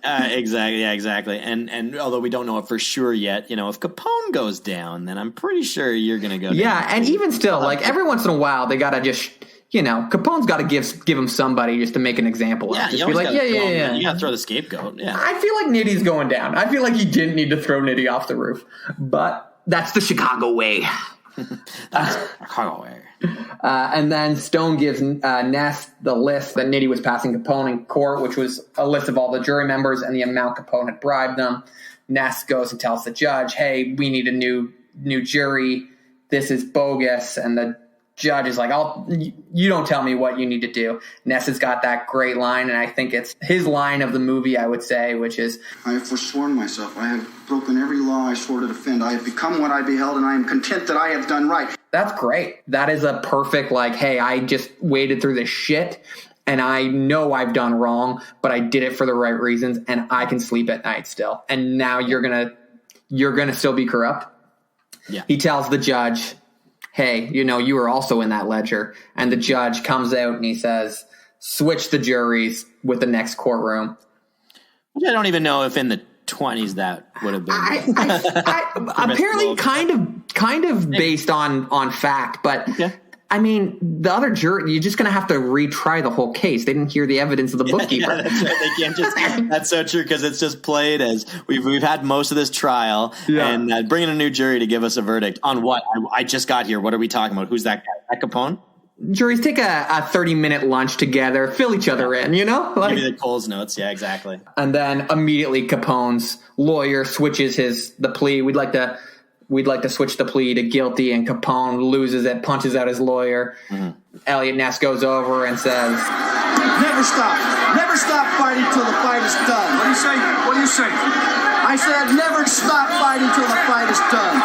Exactly. And although we don't know it for sure yet, if Capone goes down, then I'm pretty sure you're going to go down. Yeah, and even still, like every once in a while, they got to just... Capone's got to give him somebody just to make an example of. Yeah, just be like, you got to throw the scapegoat. Yeah, I feel like Nitty's going down. I feel like he didn't need to throw Nitty off the roof, but that's the Chicago way. Chicago way. And then Stone gives Ness the list that Nitty was passing Capone in court, which was a list of all the jury members and the amount Capone had bribed them. Ness goes and tells the judge, "Hey, we need a new jury. This is bogus," and the judge is like, you don't tell me what you need to do. Ness has got that great line, and I think it's his line of the movie, I would say, which is, I have forsworn myself. I have broken every law I swore to defend. I have become what I beheld, and I am content that I have done right. That's great. That is a perfect, like, hey, I just waded through this shit, and I know I've done wrong, but I did it for the right reasons, and I can sleep at night still. And now you're gonna still be corrupt? Yeah. He tells the judge, hey, you were also in that ledger. And the judge comes out and he says, switch the juries with the next courtroom. I don't even know if in the 20s that would have been. Apparently, kind of based on fact, but. Okay. I mean, the other jury, you're just going to have to retry the whole case. They didn't hear the evidence of the bookkeeper. Yeah, that's right. They can't just. That's so true because it's just played as we've had most of this trial and bringing a new jury to give us a verdict on what I just got here. What are we talking about? Who's that guy? That Capone? Juries take a 30-minute lunch together, fill each other in, you know? Give me the Coles notes. Yeah, exactly. And then immediately Capone's lawyer switches the plea. We'd like to switch the plea to guilty, and Capone loses it, punches out his lawyer. Mm-hmm. Elliot Ness goes over and says, Never stop fighting till the fight is done. What do you say? I said never stop fighting till the fight is done.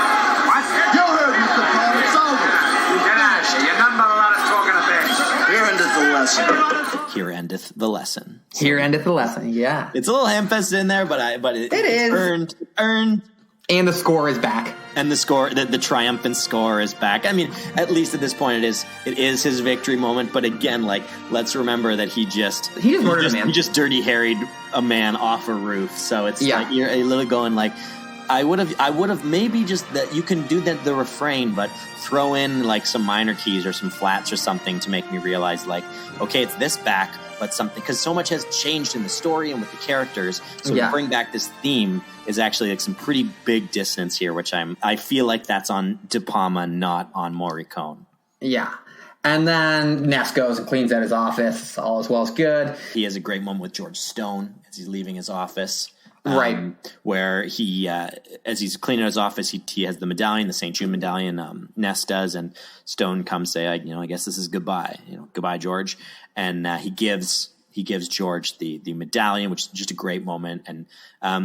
What? You heard me, Capone. It's over. Get out of here. You're nothing but a lot of talking a bit. Here endeth the lesson. Here endeth the lesson. So, here endeth the lesson, yeah. It's a little ham-fisted in there, but it is. Earned. And the score is back. And the score, the triumphant score is back. I mean, at least at this point, it is his victory moment. But again, like, let's remember that he just murdered a man. He just dirty harried a man off a roof. So it's like you're a little going like, I would have maybe just that you can do the refrain, but throw in like some minor keys or some flats or something to make me realize like, okay, it's this back, but something, because so much has changed in the story and with the characters. So to bring back this theme is actually like some pretty big dissonance here, which I feel like that's on De Palma, not on Morricone. Yeah. And then Ness goes and cleans out his office. All is well as good. He has a great moment with George Stone as he's leaving his office. Right. Where he, as he's cleaning out his office, he has the medallion, the St. Jude medallion, Ness does, and Stone comes say, I guess this is goodbye. Goodbye, George. And he gives George the medallion, which is just a great moment. And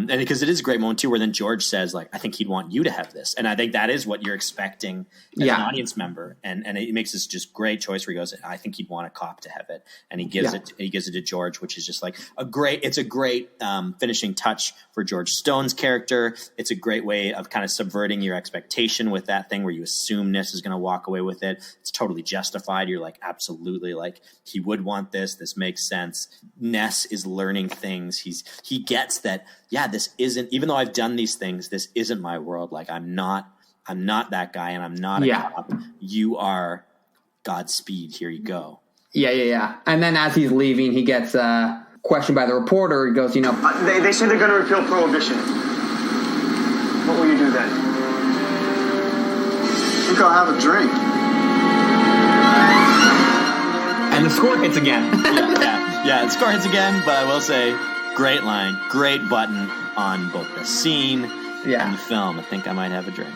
because it is a great moment too, where then George says, like, I think he'd want you to have this. And I think that is what you're expecting as an audience member. And it makes this just great choice where he goes, I think he'd want a cop to have it. And he gives it to George, which is just like a great finishing touch for George Stone's character. It's a great way of kind of subverting your expectation with that thing where you assume Ness is going to walk away with it. It's totally justified. You're like, absolutely, like, he would want this. This makes sense. Ness is learning things. He gets that, this isn't, even though I've done these things, this isn't my world. Like, I'm not that guy, and I'm not a cop. You are. Godspeed. Here you go. Yeah. And then as he's leaving, he gets questioned by the reporter. He goes, they say they're going to repeal prohibition. What will you do then? I think I'll have a drink. And the score hits again. Yeah, the score hits again, but I will say, great line, great button on both the scene and the film. I think I might have a drink.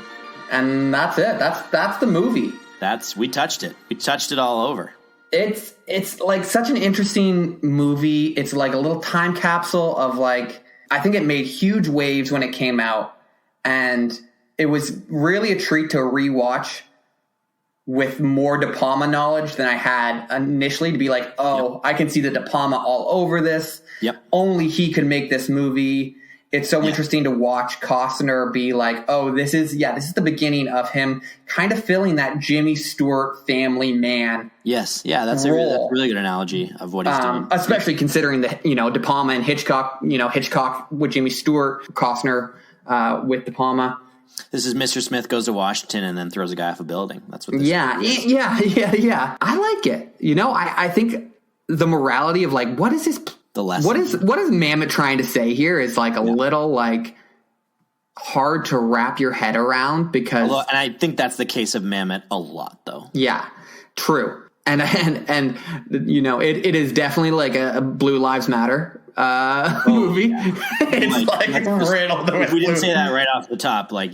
And that's it. That's the movie. We touched it. We touched it all over. It's like such an interesting movie. It's like a little time capsule of like, I think it made huge waves when it came out, and it was really a treat to rewatch with more De Palma knowledge than I had initially, to be like, I can see the De Palma all over this. Yep. Only he could make this movie. It's so interesting to watch Costner be like, this is the beginning of him kind of filling that Jimmy Stewart family man. Yes. Yeah. That's a really good analogy of what he's doing. Especially considering that, De Palma and Hitchcock, Hitchcock with Jimmy Stewart, Costner with De Palma. This is Mr. Smith goes to Washington and then throws a guy off a building. That's what this is. Yeah. I like it. I think the morality of like, what is this? The lesson. What is Mamet trying to say here is like a little like hard to wrap your head around, because and I think that's the case of Mamet a lot though. Yeah, true. And it is definitely like a Blue Lives Matter movie. Yeah. It's like riddled with we didn't say that right off the top. Like,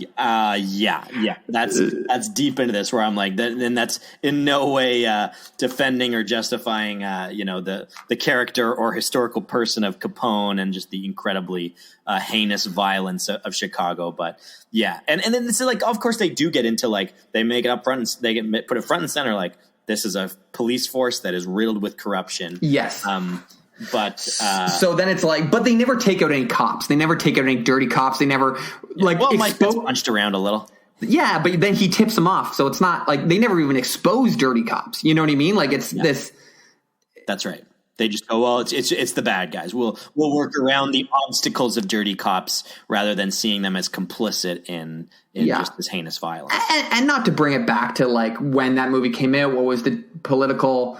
that's deep into this where I'm like, then that's in no way defending or justifying, the character or historical person of Capone and just the incredibly heinous violence of Chicago. But yeah, and then it's like, of course they do get into like, they make it up front and they put it front and center. Like, this is a police force that is riddled with corruption. Yes. But so then it's like, but they never take out any cops. They never take out any dirty cops. They never Mike gets punched around a little. Yeah, but then he tips them off. So it's not like they never even expose dirty cops. You know what I mean? Like it's this. That's right. They just go, well, it's the bad guys. We'll work around the obstacles of dirty cops rather than seeing them as complicit in just this heinous violence. And not to bring it back to like when that movie came out, what was the political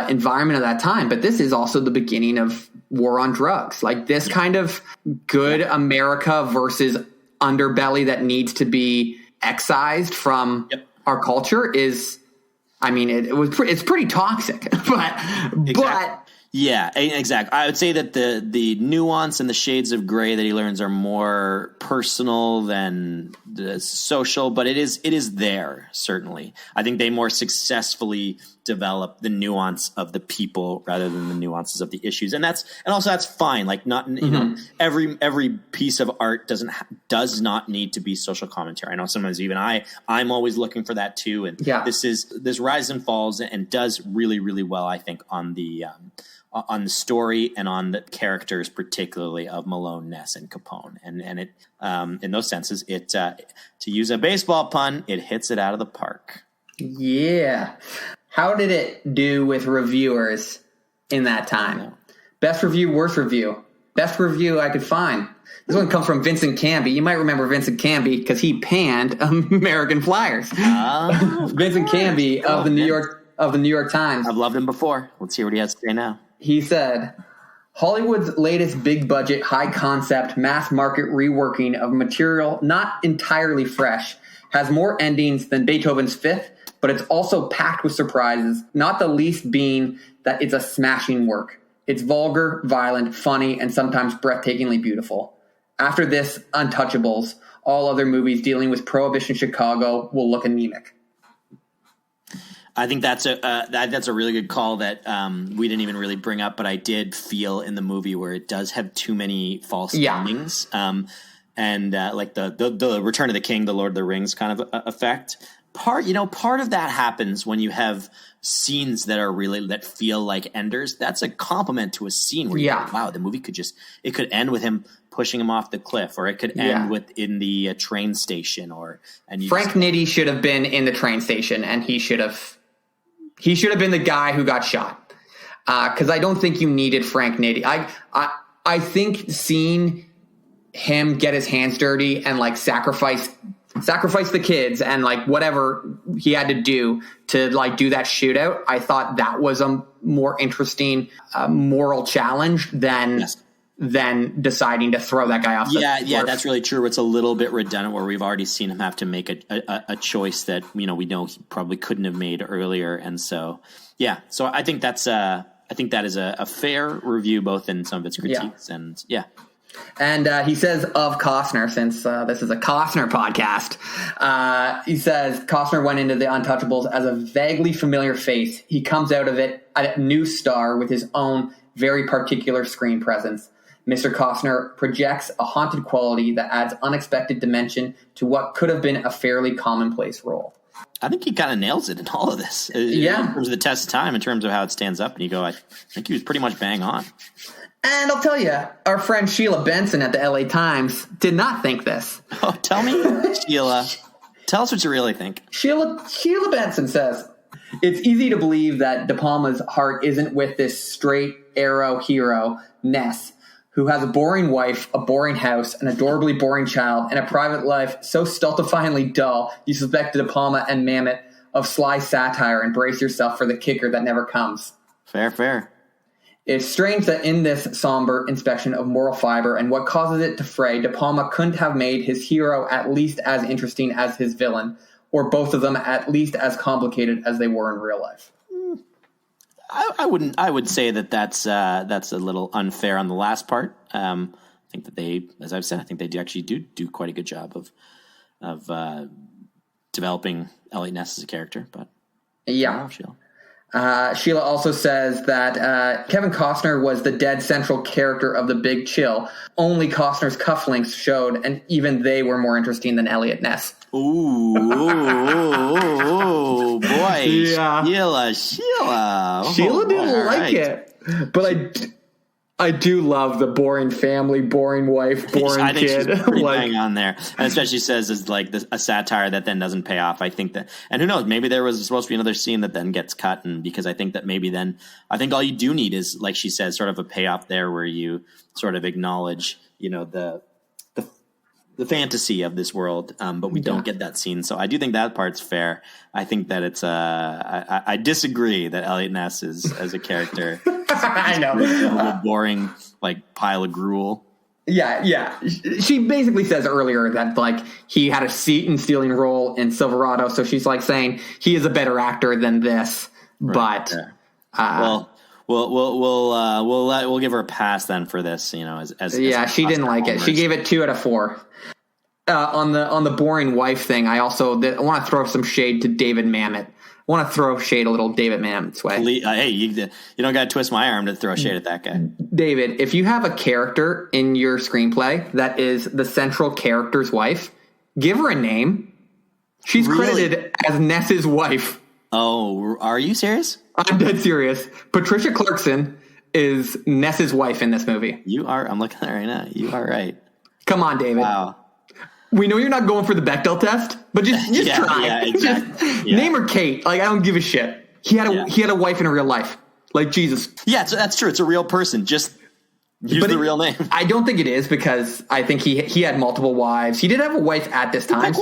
environment of that time, but this is also the beginning of war on drugs. Like this kind of good America versus underbelly that needs to be excised from our culture is, I mean, it's pretty toxic, but yeah, exactly. I would say that the nuance and the shades of gray that he learns are more personal than the social, but it is there, certainly. I think they more successfully develop the nuance of the people rather than the nuances of the issues. And also that's fine. Like not, you know, every piece of art does not need to be social commentary. I know sometimes even I'm always looking for that too. And this rise and falls and does really, really well, I think, on the story and on the characters, particularly of Malone, Ness, and Capone. And it, in those senses, it, to use a baseball pun, it hits it out of the park. Yeah. How did it do with reviewers in that time? Best review, worst review. Best review I could find. This one comes from Vincent Canby. You might remember Vincent Canby because he panned American Flyers. Vincent Canby of the New York Times. I've loved him before. Let's hear what he has to say now. He said, Hollywood's latest big-budget, high-concept, mass-market reworking of material not entirely fresh has more endings than Beethoven's Fifth, but it's also packed with surprises, not the least being that it's a smashing work. It's vulgar, violent, funny, and sometimes breathtakingly beautiful. After this, Untouchables, all other movies dealing with Prohibition Chicago will look anemic. I think that's a really good call that we didn't even really bring up, but I did feel in the movie where it does have too many false endings, and like the Return of the King, the Lord of the Rings kind of effect. Part of that happens when you have scenes that feel like enders. That's a compliment to a scene where you're like, wow, the movie could end with him pushing him off the cliff, or it could end in the train station, Frank Nitti should have been in the train station, and he should have been the guy who got shot. Because I don't think you needed Frank Nitti. I think seeing him get his hands dirty and like sacrifice the kids and like whatever he had to do to like do that shootout, I thought that was a more interesting moral challenge than deciding to throw that guy off the cliff. That's really true. It's a little bit redundant where we've already seen him have to make a choice that we know he probably couldn't have made earlier. And so I think that is a fair review, both in some of its critiques and And he says of Costner, since this is a Costner podcast, he says Costner went into the Untouchables as a vaguely familiar face. He comes out of it a new star with his own very particular screen presence. Mr. Costner projects a haunted quality that adds unexpected dimension to what could have been a fairly commonplace role. I think he kind of nails it in all of this. In terms of the test of time, in terms of how it stands up, and you go, I think he was pretty much bang on. And I'll tell you, our friend Sheila Benson at the LA Times did not think this. Oh, tell me, Sheila. Tell us what you really think. Sheila Benson says, it's easy to believe that De Palma's heart isn't with this straight arrow hero, Ness, who has a boring wife, a boring house, an adorably boring child, and a private life so stultifyingly dull you suspect De Palma and Mamet of sly satire and brace yourself for the kicker that never comes. Fair. It's strange that in this somber inspection of moral fiber and what causes it to fray, De Palma couldn't have made his hero at least as interesting as his villain, or both of them at least as complicated as they were in real life. I would say that's a little unfair on the last part. I think that they, as I've said, I think they actually do quite a good job of developing Elliot Ness as a character. But Sheila also says that Kevin Costner was the dead central character of The Big Chill. Only Costner's cufflinks showed, and even they were more interesting than Elliot Ness. Ooh, boy. Yeah. Sheila. Sheila didn't like it. But I do love the boring family, boring wife, boring I think kid. she's pretty bang on there, and especially says is like a satire that then doesn't pay off. I think that, and who knows, maybe there was supposed to be another scene that then gets cut, and because I think that maybe then I think all you do need is, like she says, sort of a payoff there where you sort of acknowledge, the fantasy of this world, but we don't get that scene. So I do think that part's fair. I think that it's I disagree that Elliot Ness is as a character. I know. A boring like pile of gruel. Yeah. She basically says earlier that like he had a seat and stealing role in Silverado, so she's like saying he is a better actor than this. Right. But we'll give her a pass then for this. She didn't like it. She gave it 2 out of 4. On the boring wife thing, I want to throw some shade to David Mamet. I want to throw shade a little David Mamet's way. Hey, you don't got to twist my arm to throw shade at that guy. David, if you have a character in your screenplay that is the central character's wife, give her a name. She's credited as Ness's wife. Oh, are you serious? I'm dead serious. Patricia Clarkson is Ness's wife in this movie. You are. I'm looking at it right now. You are right. Come on, David. Wow. We know you're not going for the Bechdel test, but just try. Yeah, exactly. Name her Kate. Like, I don't give a shit. He had a wife in real life. Like, Jesus. Yeah, that's true. It's a real person. Just use the real name. I don't think it is, because I think he had multiple wives. He did have a wife at this time.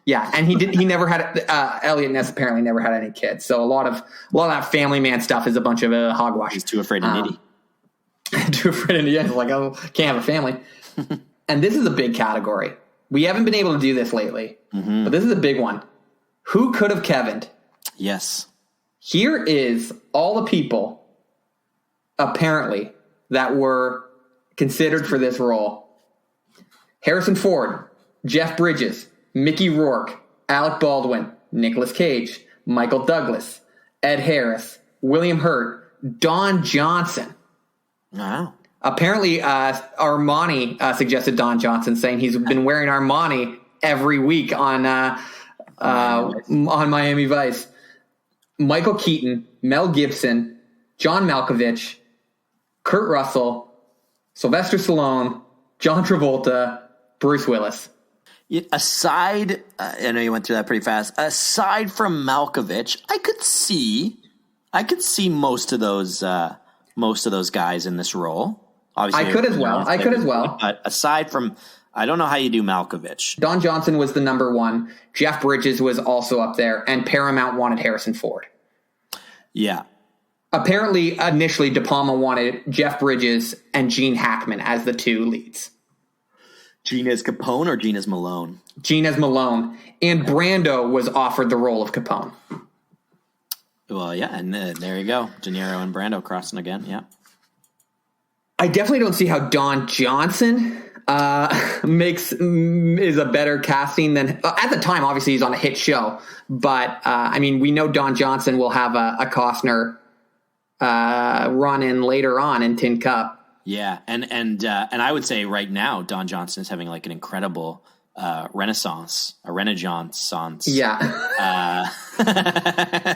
And he never had Elliot Ness apparently never had any kids. So a lot of that family man stuff is a bunch of hogwash. He's too afraid of nitty. Too afraid of nitty. Like, I can't have a family. And this is a big category. We haven't been able to do this lately, but this is a big one. Who could have Kevin'd? Yes. Here is all the people, apparently, that were considered for this role. Harrison Ford, Jeff Bridges, Mickey Rourke, Alec Baldwin, Nicolas Cage, Michael Douglas, Ed Harris, William Hurt, Don Johnson. Wow. Apparently, Armani suggested Don Johnson, saying he's been wearing Armani every week on Miami Vice. Michael Keaton, Mel Gibson, John Malkovich, Kurt Russell, Sylvester Stallone, John Travolta, Bruce Willis. Aside, I know you went through that pretty fast. Aside from Malkovich, I could see most of those guys in this role. Obviously, I could as well. But aside from, I don't know how you do Malkovich. Don Johnson was the number one. Jeff Bridges was also up there, and Paramount wanted Harrison Ford. Yeah. Apparently, initially, De Palma wanted Jeff Bridges and Gene Hackman as the 2 leads. Gene as Capone or Gene as Malone? Gene as Malone. And Brando was offered the role of Capone. Well, yeah, and there you go. De Niro and Brando crossing again, yeah. I definitely don't see how Don Johnson is a better casting than at the time. Obviously, he's on a hit show, but we know Don Johnson will have a Costner run in later on in Tin Cup. Yeah, and I would say right now Don Johnson is having like an incredible renaissance. Yeah.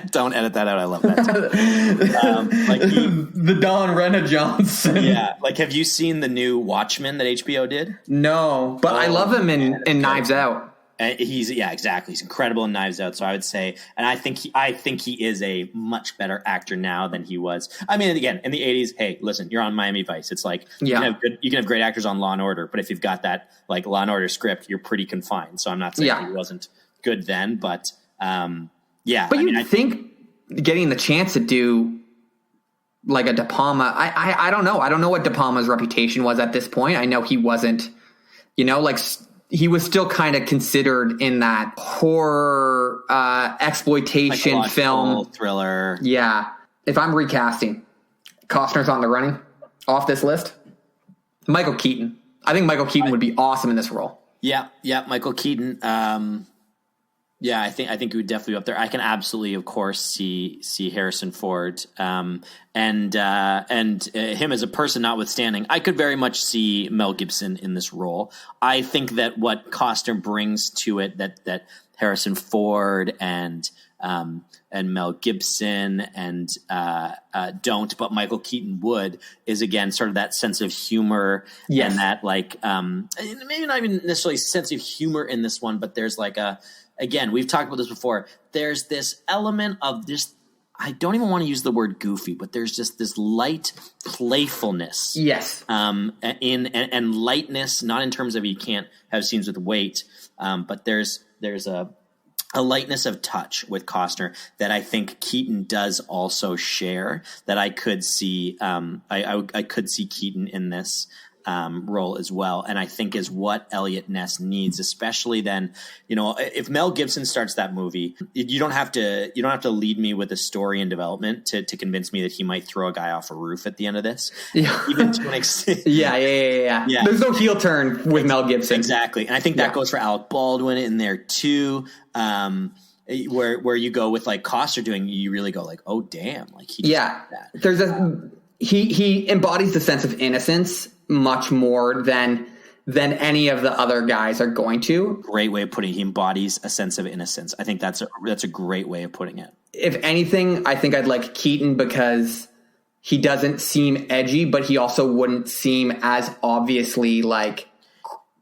Don't edit that out. I love that. The Don Renaissance. Yeah. Like, have you seen the new Watchmen that HBO did? No, but I love him in Knives Out. Exactly. He's incredible in Knives Out. So I would say, and I think he is a much better actor now than he was. I mean, again, in the 80s, hey, listen, you're on Miami Vice. It's like you can have great actors on Law and Order, but if you've got that like Law and Order script, you're pretty confined. So I'm not saying he wasn't good then, but But I think getting the chance to do like a De Palma, I don't know. I don't know what De Palma's reputation was at this point. I know he wasn't, he was still kind of considered in that horror exploitation film thriller. Yeah. If I'm recasting, Costner's on the running off this list. Michael Keaton. I think Michael Keaton would be awesome in this role. Yeah, Michael Keaton. I think he would definitely be up there. I can absolutely, of course, see Harrison Ford, and him as a person notwithstanding. I could very much see Mel Gibson in this role. I think that what Costner brings to it, that Harrison Ford and Mel Gibson and don't, but Michael Keaton would, is again sort of that sense of humor and that like maybe not even necessarily sense of humor in this one, but there's like again, we've talked about this before. There's this element of this. I don't even want to use the word goofy, but there's just this light playfulness. Yes. And lightness, not in terms of you can't have scenes with weight, but there's a lightness of touch with Costner that I think Keaton does also share. That I could see, I could see Keaton in this role as well, and I think is what Elliot Ness needs, especially then. You know, if Mel Gibson starts that movie, you don't have to lead me with a story and development to convince me that he might throw a guy off a roof at the end of this. Yeah. Even to an extent. Yeah. There's no heel turn with Mel Gibson. Exactly, and I think that goes for Alec Baldwin in there too. Where you go with like Costner doing, you really go like, oh damn, like he did that. There's he embodies the sense of innocence much more than any of the other guys are going to. Great way of putting it. He embodies a sense of innocence. I think that's a great way of putting it. If anything, I think I'd like Keaton because he doesn't seem edgy, but he also wouldn't seem as obviously like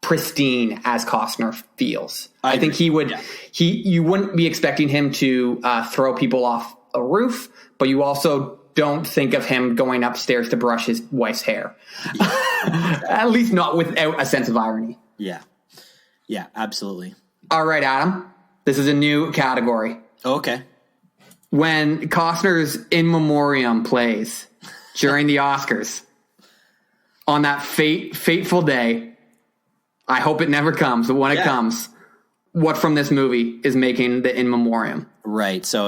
pristine as Costner feels. I think he would. You wouldn't be expecting him to throw people off a roof, but you also don't think of him going upstairs to brush his wife's hair. At least not without a sense of irony. Yeah, absolutely. All right, Adam. This is a new category. Okay. When Costner's In Memoriam plays during the Oscars on that fateful day, I hope it never comes, but when it comes, what from this movie is making the In Memoriam? Right. So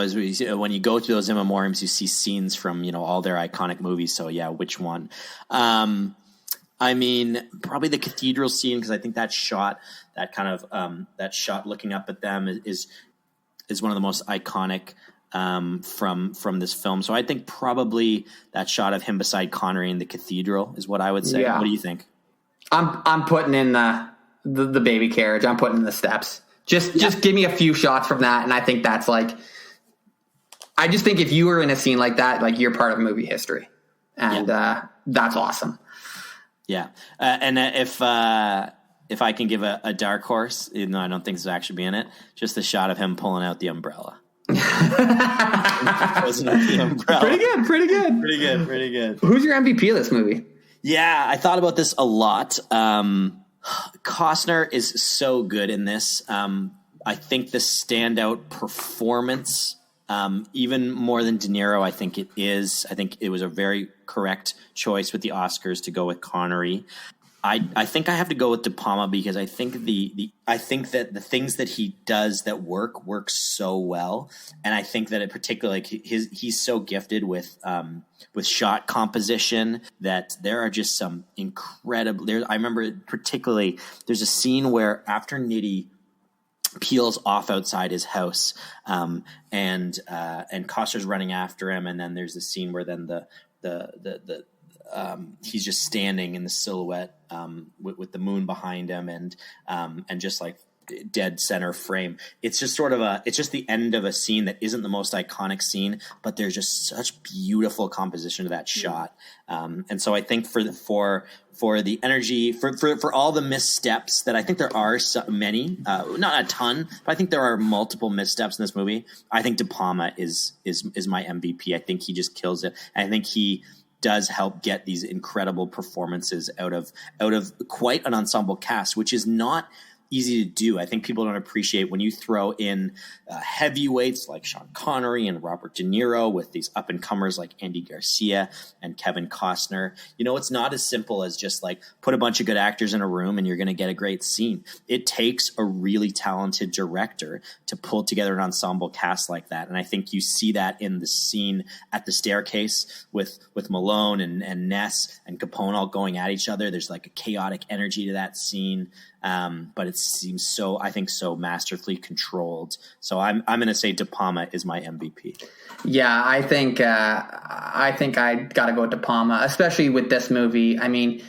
when you go through those In Memoriams, you see scenes from, all their iconic movies. So yeah, which one? I mean, probably the cathedral scene, because I think that shot, that kind of that shot looking up at them is one of the most iconic from this film. So I think probably that shot of him beside Connery in the cathedral is what I would say. Yeah. What do you think? I'm putting in the baby carriage. I'm putting in the steps. Just give me a few shots from that, and I think that's like. I just think if you were in a scene like that, like you're part of movie history, and that's awesome. Yeah, and if I can give a dark horse, even though I don't think this will actually be in it, just the shot of him pulling out the umbrella. Pretty good. Who's your MVP of this movie? Yeah, I thought about this a lot. Costner is so good in this. I think the standout performance, even more than De Niro, I think it is. I think it was a very correct choice with the Oscars to go with Connery. I think I have to go with De Palma because I think I think that the things that he does that work so well, and I think that it particularly he's so gifted with shot composition that there are just some incredible. I remember particularly there's a scene where after Nitty peels off outside his house, and Costner's running after him, and then there's a scene where then the he's just standing in the silhouette with the moon behind him and just like dead center frame. It's just sort of it's just the end of a scene that isn't the most iconic scene, but there's just such beautiful composition to that shot. And so I think for the energy, for all the missteps that I think there are many, not a ton, but I think there are multiple missteps in this movie. I think De Palma is my MVP. I think he just kills it. And I think he does help get these incredible performances out of quite an ensemble cast, which is not easy to do. I think people don't appreciate when you throw in heavyweights like Sean Connery and Robert De Niro with these up-and-comers like Andy Garcia and Kevin Costner. It's not as simple as just like put a bunch of good actors in a room and you're going to get a great scene. It takes a really talented director to pull together an ensemble cast like that. And I think you see that in the scene at the staircase with Malone and Ness and Capone all going at each other. There's like a chaotic energy to that scene. But it seems so masterfully controlled. So I'm going to say De Palma is my MVP. Yeah, I think I got to go with De Palma, especially with this movie. I mean,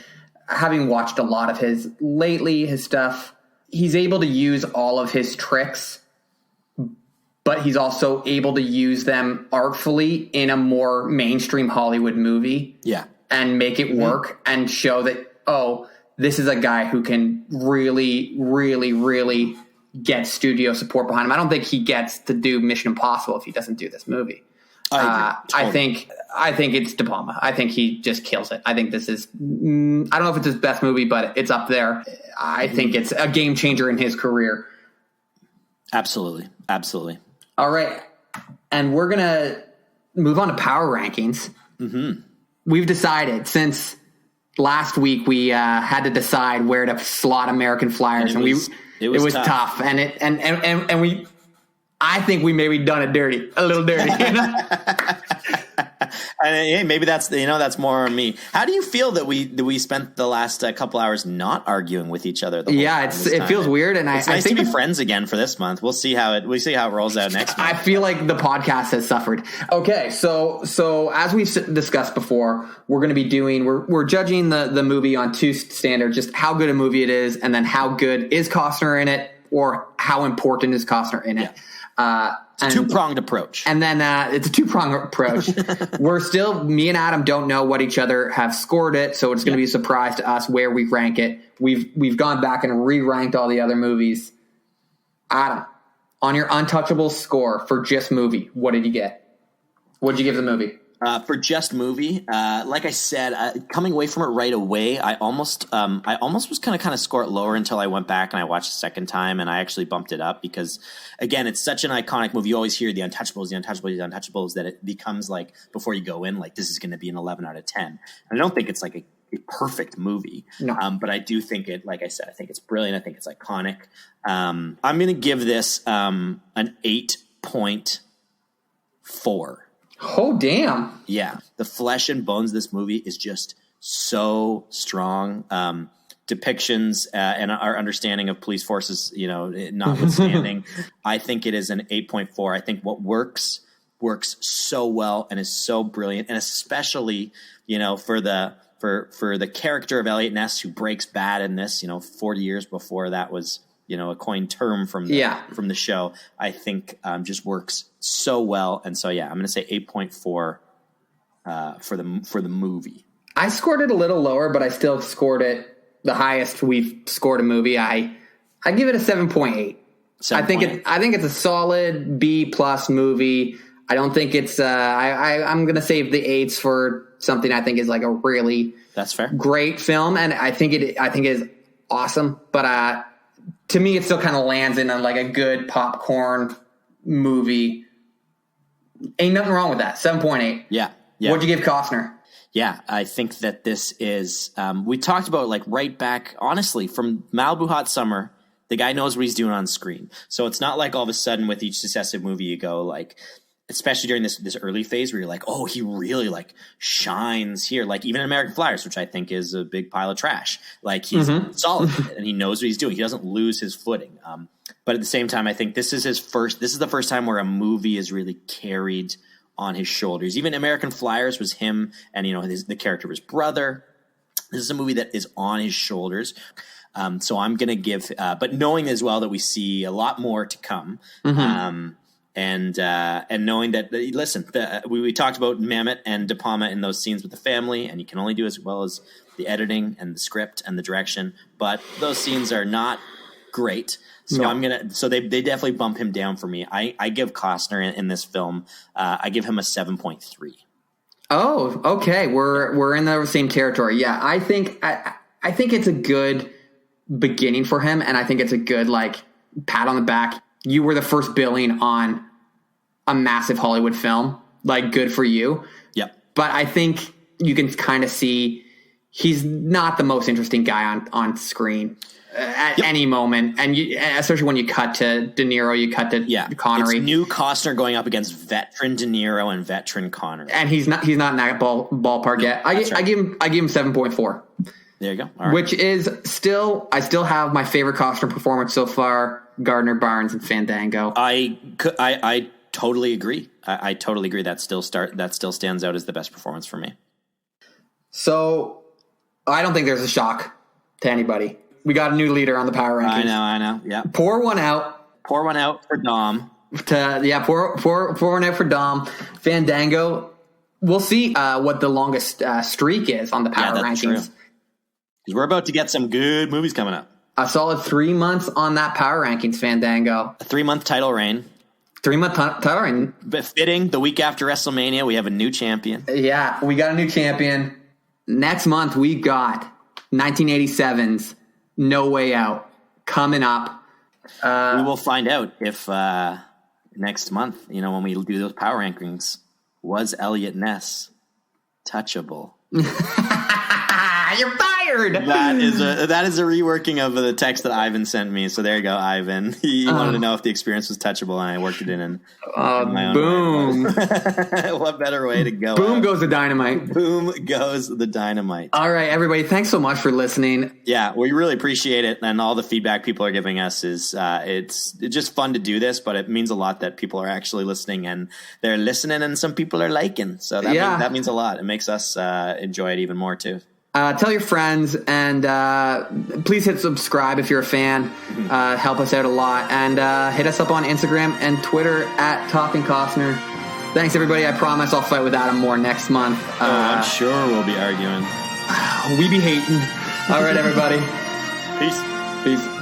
having watched a lot of his lately, his stuff, he's able to use all of his tricks but he's also able to use them artfully in a more mainstream Hollywood movie. Yeah. And make it work and show that, this is a guy who can really, really, really get studio support behind him. I don't think he gets to do Mission Impossible if he doesn't do this movie. I agree. I think it's De Palma. I think he just kills it. I think this is, I don't know if it's his best movie, but it's up there. I think it's a game changer in his career. Absolutely. Absolutely. All right. And we're going to move on to power rankings. Mm-hmm. We've decided, since last week we had to decide where to slot American Flyers, and it was tough. And we, I think we maybe done it dirty, a little dirty. You know? And hey, maybe that's more on me. How do you feel that we spent the last couple hours not arguing with each other? It feels weird, and it's nice to be friends again for this month. We'll see how it rolls out next month. I feel like the podcast has suffered. Okay, so as we've discussed before, we're going to be doing we're judging the movie on two standards: just how good a movie it is, and then how good is Costner in it, or how important is Costner in it. Yeah. It's a two-pronged approach. And then it's a two-pronged approach. Me and Adam don't know what each other have scored it, so it's going to be a surprise to us where we rank it. We've gone back and re-ranked all the other movies. Adam, on your Untouchables score for just movie, what did you get? What did you give the movie? For just movie, like I said, coming away from it right away, I almost was kind of score it lower until I went back and I watched the second time, and I actually bumped it up because, again, it's such an iconic movie. You always hear the Untouchables, that it becomes like, before you go in, like, this is going to be an 11 out of 10. And I don't think it's like a perfect movie, but I do think it, like I said, I think it's brilliant. I think it's iconic. I'm going to give this an 8.4. Oh, damn. Yeah. The flesh and bones of this movie is just so strong. Depictions and our understanding of police forces, notwithstanding, I think it is an 8.4. I think what works so well and is so brilliant. And especially, for the character of Elliot Ness, who breaks bad in this, 40 years before that was, a coined term from the show, I think just works so well. And so, I'm going to say 8.4 for the movie. I scored it a little lower, but I still scored it the highest we've scored a movie. I give it a 7.8. I think it's a solid B+ movie. I don't think it's I'm going to save the 8s for something I think is like a really that's fair great film, and I think it is awesome, but to me, it still kind of lands in like a good popcorn movie. Ain't nothing wrong with that. 7.8. Yeah. What'd you give Costner? Yeah, I think that this is we talked about, like, right back, honestly, from Malibu Hot Summer, the guy knows what he's doing on screen. So it's not like all of a sudden with each successive movie you go, like, especially during this early phase where you're like, oh, he really, like, shines here. Like, even in American Flyers, which I think is a big pile of trash. Like, he's solid and he knows what he's doing. He doesn't lose his footing. But at the same time, I think this is the first time where a movie is really carried on his shoulders. Even American Flyers was him and, the character of his brother. This is a movie that is on his shoulders. So I'm going to give, but knowing as well that we see a lot more to come. And knowing that, listen, we talked about Mamet and De Palma in those scenes with the family, and you can only do as well as the editing and the script and the direction. But those scenes are not great. So they definitely bump him down for me. I give Costner in this film, I give him a 7.3. Oh, okay. We're in the same territory. Yeah, I think it's a good beginning for him, and I think it's a good, like, pat on the back. You were the first billing on a massive Hollywood film. Like, good for you. Yep. But I think you can kind of see he's not the most interesting guy on screen at any moment. And especially when you cut to De Niro, you cut to Connery. It's new Costner going up against veteran De Niro and veteran Connery. And he's not in that ballpark yet. I give him 7.4. There you go. All right. Which is I still have my favorite Costner performance so far, Gardner Barnes and Fandango. I totally agree. I totally agree. That still stands out as the best performance for me. So I don't think there's a shock to anybody. We got a new leader on the power rankings. I know. Yeah. Pour one out for Dom. Pour one out for Dom. Fandango. We'll see what the longest streak is on the power rankings. Because we're about to get some good movies coming up. A solid 3 months on that power rankings, Fandango. A 3-month title reign. 3-month title reign. But fitting, the week after WrestleMania, we have a new champion. Yeah, we got a new champion. Next month, we got 1987's No Way Out coming up. We will find out if next month, when we do those power rankings, was Elliot Ness touchable? You're fired. That is a reworking of the text that Ivan sent me. So there you go, Ivan. He wanted to know if the experience was touchable, and I worked it in my own boom. What better way to go? Boom goes the dynamite. Boom goes the dynamite. All right, everybody. Thanks so much for listening. Yeah, we really appreciate it, and all the feedback people are giving us is it's just fun to do this, but it means a lot that people are actually listening, and they're listening, and some people are liking. So that means a lot. It makes us enjoy it even more too. Tell your friends, and please hit subscribe if you're a fan. Help us out a lot. And hit us up on Instagram and Twitter at Talking Costner. Thanks, everybody. I promise I'll fight with Adam more next month. I'm sure we'll be arguing. We be hating. All right, everybody. Peace. Peace.